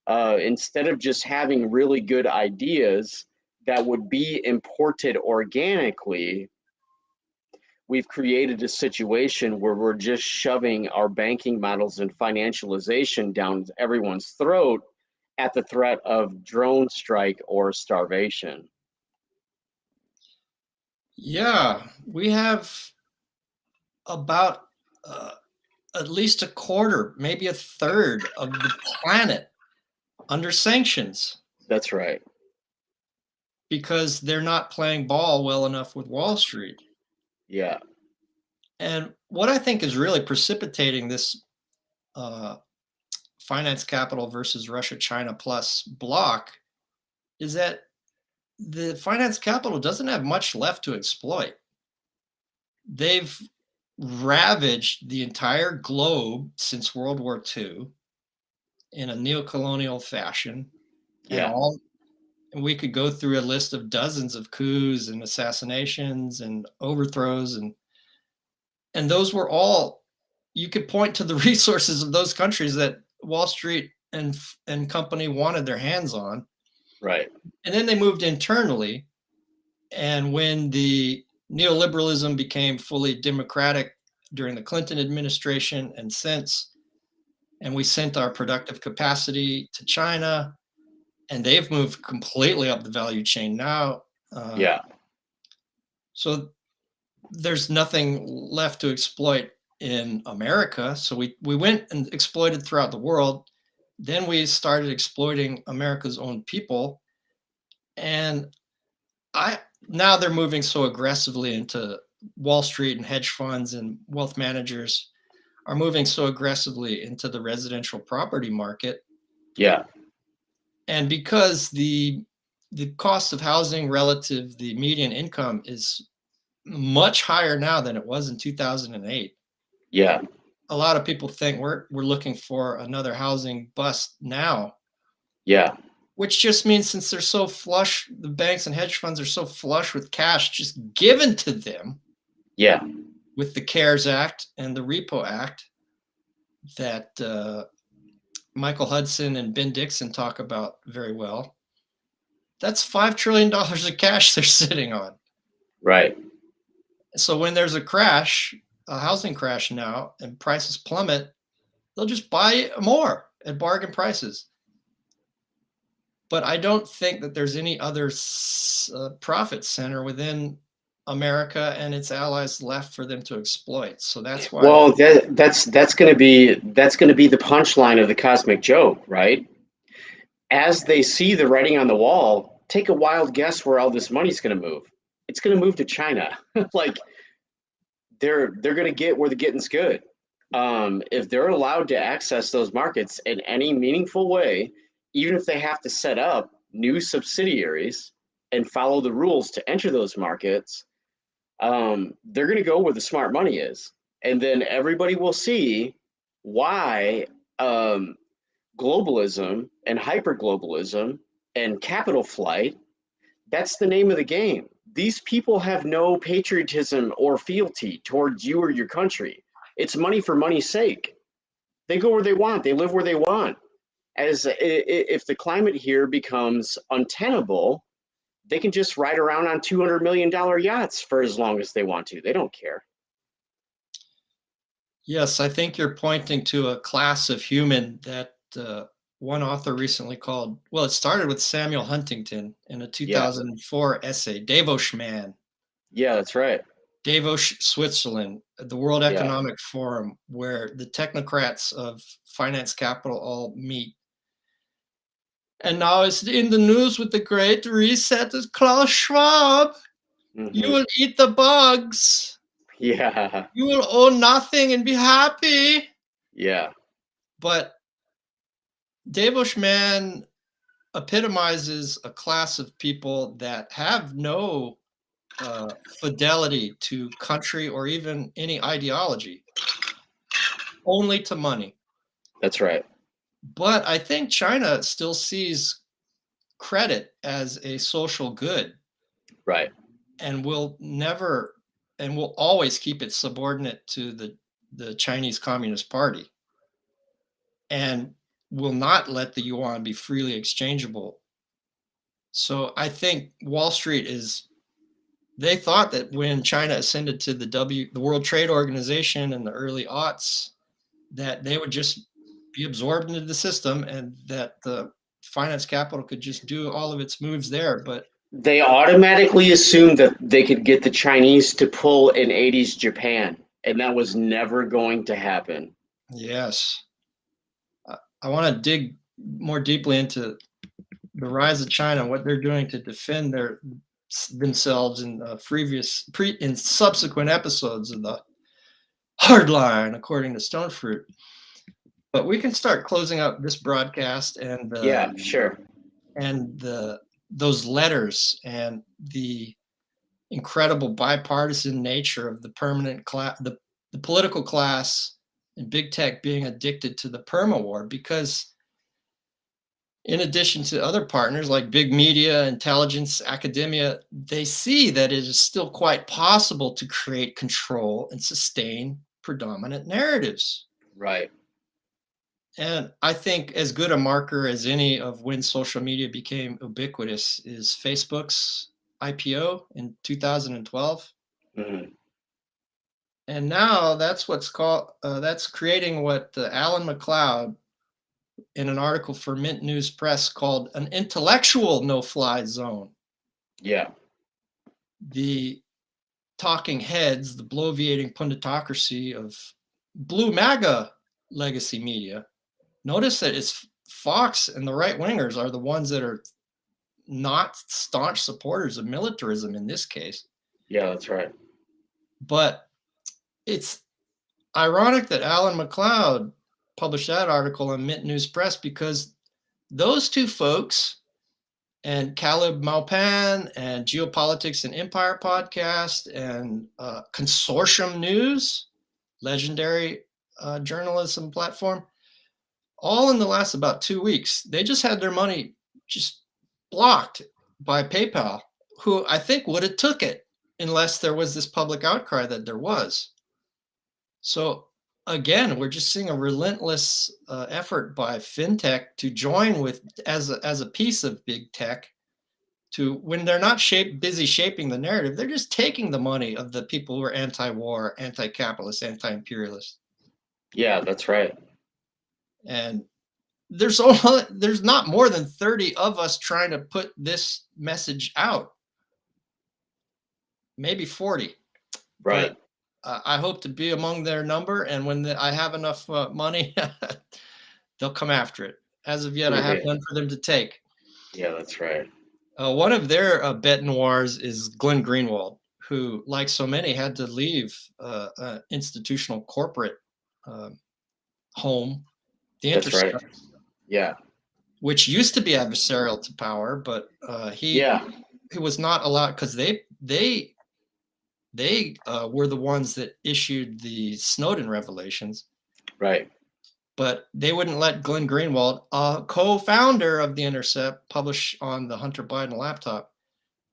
Instead of just having really good ideas that would be imported organically, we've created a situation where we're just shoving our banking models and financialization down everyone's throat at the threat of drone strike or starvation. Yeah, we have about uh, at least a quarter, maybe a third of the planet under sanctions That's right. because they're not playing ball well enough with Wall Street. Yeah. And what I think is really precipitating this uh, finance capital versus Russia China plus block is that the finance capital doesn't have much left to exploit. They've ravaged the entire globe since World War II in a neo-colonial fashion, and Yeah. we could go through a list of dozens of coups and assassinations and overthrows, and those were all, you could point to the resources of those countries that Wall Street and company wanted their hands on. Right. And then they moved internally, and when the neoliberalism became fully democratic during the Clinton administration and since, and we sent our productive capacity to China, and they've moved completely up the value chain now. Uh, Yeah. so there's nothing left to exploit in America. So we went and exploited throughout the world. Then we started exploiting America's own people, and I now they're moving so aggressively into Wall Street, and hedge funds and wealth managers are moving so aggressively into the residential property market. Yeah. And because the cost of housing relative the median income is much higher now than it was in 2008. Yeah. A lot of people think we're looking for another housing bust now, Yeah. which just means since they're so flush, the banks and hedge funds are so flush with cash just given to them Yeah. with the CARES Act and the Repo Act that Michael Hudson and Ben Dixon talk about very well. That's $5 trillion of cash they're sitting on. Right. So when there's a crash, a housing crash now, and prices plummet, they'll just buy more at bargain prices. But I don't think that there's any other profit center within America and its allies left for them to exploit. So that's why, Well, that's going to be the punchline of the cosmic joke, right? As they see the writing on the wall, take a wild guess where all this money's going to move. It's going to move to China. Like they're going to get where the getting's good. If they're allowed to access those markets in any meaningful way, even if they have to set up new subsidiaries and follow the rules to enter those markets, they're going to go where the smart money is. And then everybody will see why globalism and hyperglobalism and capital flight, that's the name of the game. These people have no patriotism or fealty towards you or your country. It's money for money's sake. They go where they want. They live where they want. As if the climate here becomes untenable, they can just ride around on $200 million yachts for as long as they want to. They don't care. yes, I think you're pointing to a class of human that one author recently called, well, it started with Samuel Huntington in a Yeah. 2004 essay, Davos Man, Yeah, that's right. Davos, Switzerland, the World Yeah. Economic Forum, where the technocrats of finance capital all meet. And now it's in the news with the Great Reset is Klaus Schwab. You Hmm. will eat the bugs. Yeah. You will own nothing and be happy. Yeah. But Davos Man epitomizes a class of people that have no fidelity to country or even any ideology, only to money. That's right. But I think China still sees credit as a social good Right. and will never and will always keep it subordinate to the Chinese Communist Party and will not let the yuan be freely exchangeable. So I think Wall Street is they thought that when China ascended to the World Trade Organization in the early aughts, that they would just be absorbed into the system and that the finance capital could just do all of its moves there. But They automatically assumed that they could get the Chinese to pull an 80s Japan, and that was never going to happen. yes, I want to dig more deeply into the rise of China, what they're doing to defend themselves in in subsequent episodes of the hard line, according to Stonefruit. But we can start closing up this broadcast Yeah, sure. and those letters and the incredible bipartisan nature of the permanent class, the political class and big tech being addicted to the permawar because in addition to other partners like big media, intelligence, academia, they see that it is still quite possible to create control and sustain predominant narratives. Right. And I think as good a marker as any of when social media became ubiquitous is Facebook's IPO in 2012. Hmm. And now that's what's called, that's creating what Alan McLeod in an article for Mint News Press called an intellectual no-fly zone. Yeah. The talking heads, the bloviating punditocracy of blue MAGA legacy media. Notice that it's Fox and the right wingers are the ones that are not staunch supporters of militarism in this case. Yeah, that's right. But it's ironic that Alan McLeod published that article in Mint News Press because those two folks and Caleb Maupin and Geopolitics and Empire podcast and Consortium News, legendary journalism platform, all in the last about 2 weeks, they just had their money just blocked by PayPal, who I think would have took it unless there was this public outcry that there was. So again, we're just seeing a relentless effort by fintech to join with as a piece of big tech to when they're not busy shaping the narrative, they're just taking the money of the people who are anti-war, anti-capitalist, anti-imperialist. Yeah, that's right. And there's not more than 30 of us trying to put this message out. maybe 40. Right. But I hope to be among their number, and when I have enough money, they'll come after it. As of yet, I have Right. none for them to take. Yeah, that's right. One of their bet noirs is Glenn Greenwald, who, like so many, had to leave institutional corporate uh, home, The That's right. Intercept, Yeah. which used to be adversarial to power, but Yeah. he was not allowed because they were the ones that issued the Snowden revelations, Right. but they wouldn't let Glenn Greenwald, a co-founder of The Intercept, publish on the Hunter Biden laptop.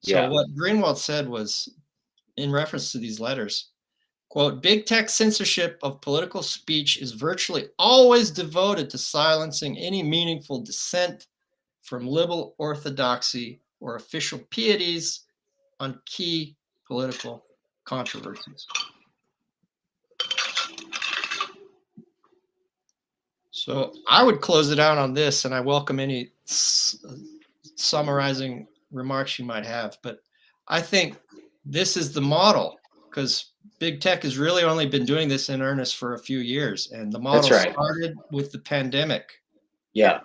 So Yeah. what Greenwald said was, in reference to these letters, quote, big tech censorship of political speech is virtually always devoted to silencing any meaningful dissent from liberal orthodoxy or official pieties on key political controversies. So I would close it out on this, and I welcome any summarizing remarks you might have. But I think this is the model, because big tech has really only been doing this in earnest for a few years, and the That's model right. started with the pandemic. Yeah.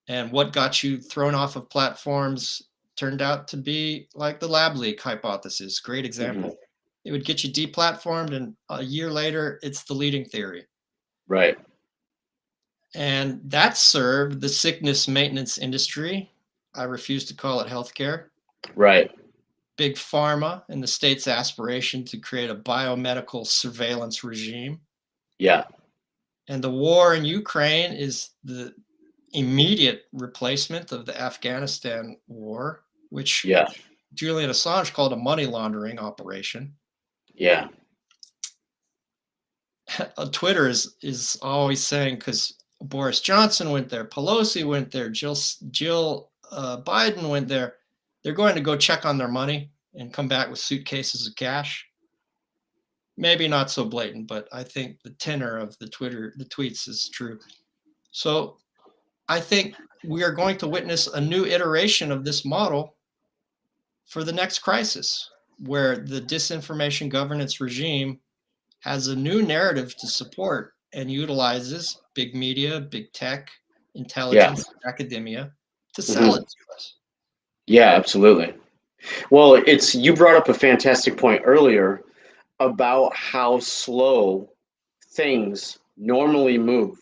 And what got you thrown off of platforms turned out to be like the lab leak hypothesis. Great Hmm. example. It would get you deplatformed, and a year later, it's the leading theory. Right. And that served the sickness maintenance industry. I refuse to call it healthcare. Right. Big pharma and the state's aspiration to create a biomedical surveillance regime. Yeah. And the war in Ukraine is the immediate replacement of the Afghanistan war, which Yeah. Julian Assange called a money laundering operation. Yeah. Twitter is always saying, because Boris Johnson went there, Pelosi went there, Jill Biden went there, they're going to go check on their money and come back with suitcases of cash. Maybe not so blatant, but I think the tenor of the tweets is true. So I think we are going to witness a new iteration of this model for the next crisis, where the disinformation governance regime has a new narrative to support and utilizes big media, big tech, Yeah. intelligence, academia to sell Hmm. it to us. Yeah, absolutely. Well, you brought up a fantastic point earlier about how slow things normally move.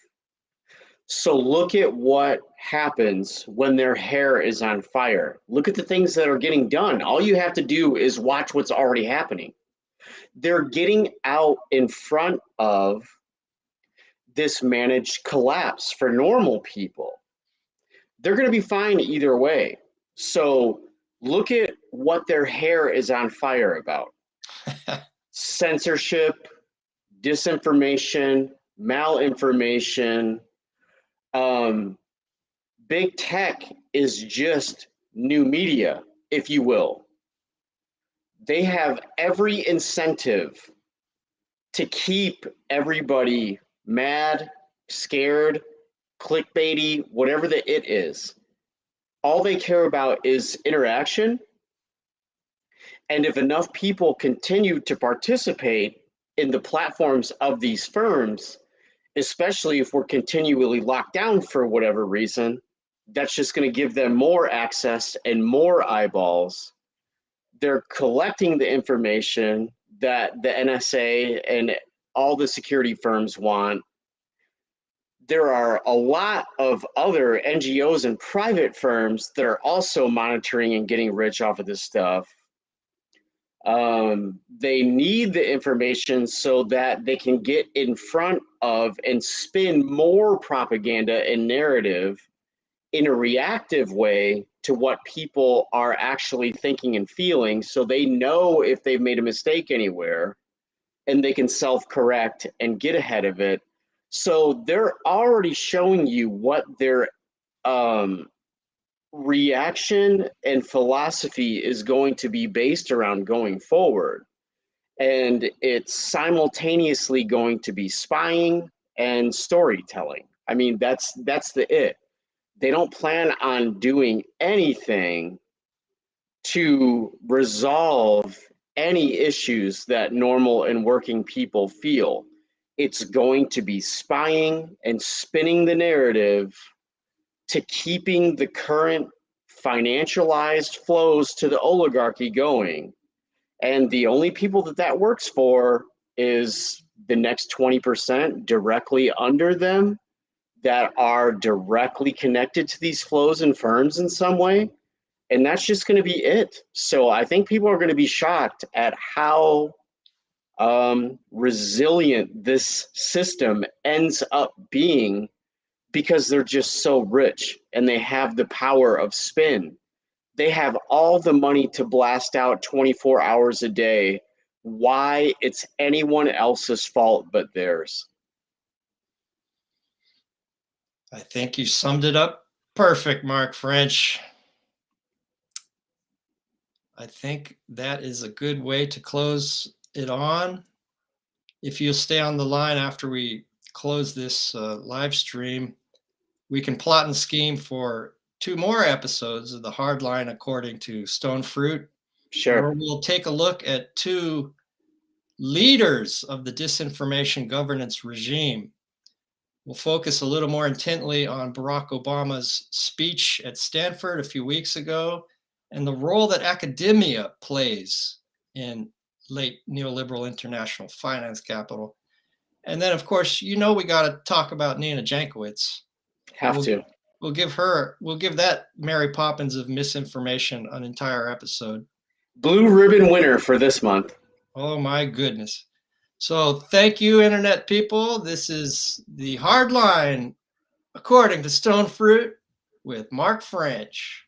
So look at what happens when their hair is on fire. Look at the things that are getting done. All you have to do is watch what's already happening. They're getting out in front of this managed collapse for normal people. They're going to be fine either way. So look at what their hair is on fire about: censorship, disinformation, malinformation. Um, Big tech is just new media, if you will. They have every incentive to keep everybody mad, scared, clickbaity, whatever the it is. All they care about is interaction. And if enough people continue to participate in the platforms of these firms, especially if we're continually locked down for whatever reason, that's just going to give them more access and more eyeballs. They're collecting the information that the NSA and all the security firms want. There are a lot of other NGOs and private firms that are also monitoring and getting rich off of this stuff. They need the information so that they can get in front of and spin more propaganda and narrative in a reactive way to what people are actually thinking and feeling, so they know if they've made a mistake anywhere and they can self-correct and get ahead of it. So they're already showing you what their reaction and philosophy is going to be based around going forward. And it's simultaneously going to be spying and storytelling. I mean, that's the it. They don't plan on doing anything to resolve any issues that normal and working people feel. It's going to be spying and spinning the narrative to keeping the current financialized flows to the oligarchy going. And the only people that that works for is the next 20% directly under them that are directly connected to these flows and firms in some way. And that's just going to be it. So I think people are going to be shocked at how resilient this system ends up being, because they're just so rich and they have the power of spin. They have all the money to blast out 24 hours a day. Why it's anyone else's fault but theirs? I think you summed it up perfect, Mark French. I think that is a good way to close it on. If you'll stay on the line after we close this live stream, we can plot and scheme for 2 more episodes of the Hard Line according to Stone Fruit, where Sure. we'll take a look at 2 leaders of the disinformation governance regime. We'll focus a little more intently on Barack Obama's speech at Stanford a few weeks ago and the role that academia plays in late neoliberal international finance capital. And then, of course, we got to talk about Nina Jankowicz. Have to. We'll give that Mary Poppins of misinformation an entire episode. Blue ribbon winner for this month. Oh my goodness. So thank you, Internet people. This is the Hard Line according to Stone Fruit with Mark French.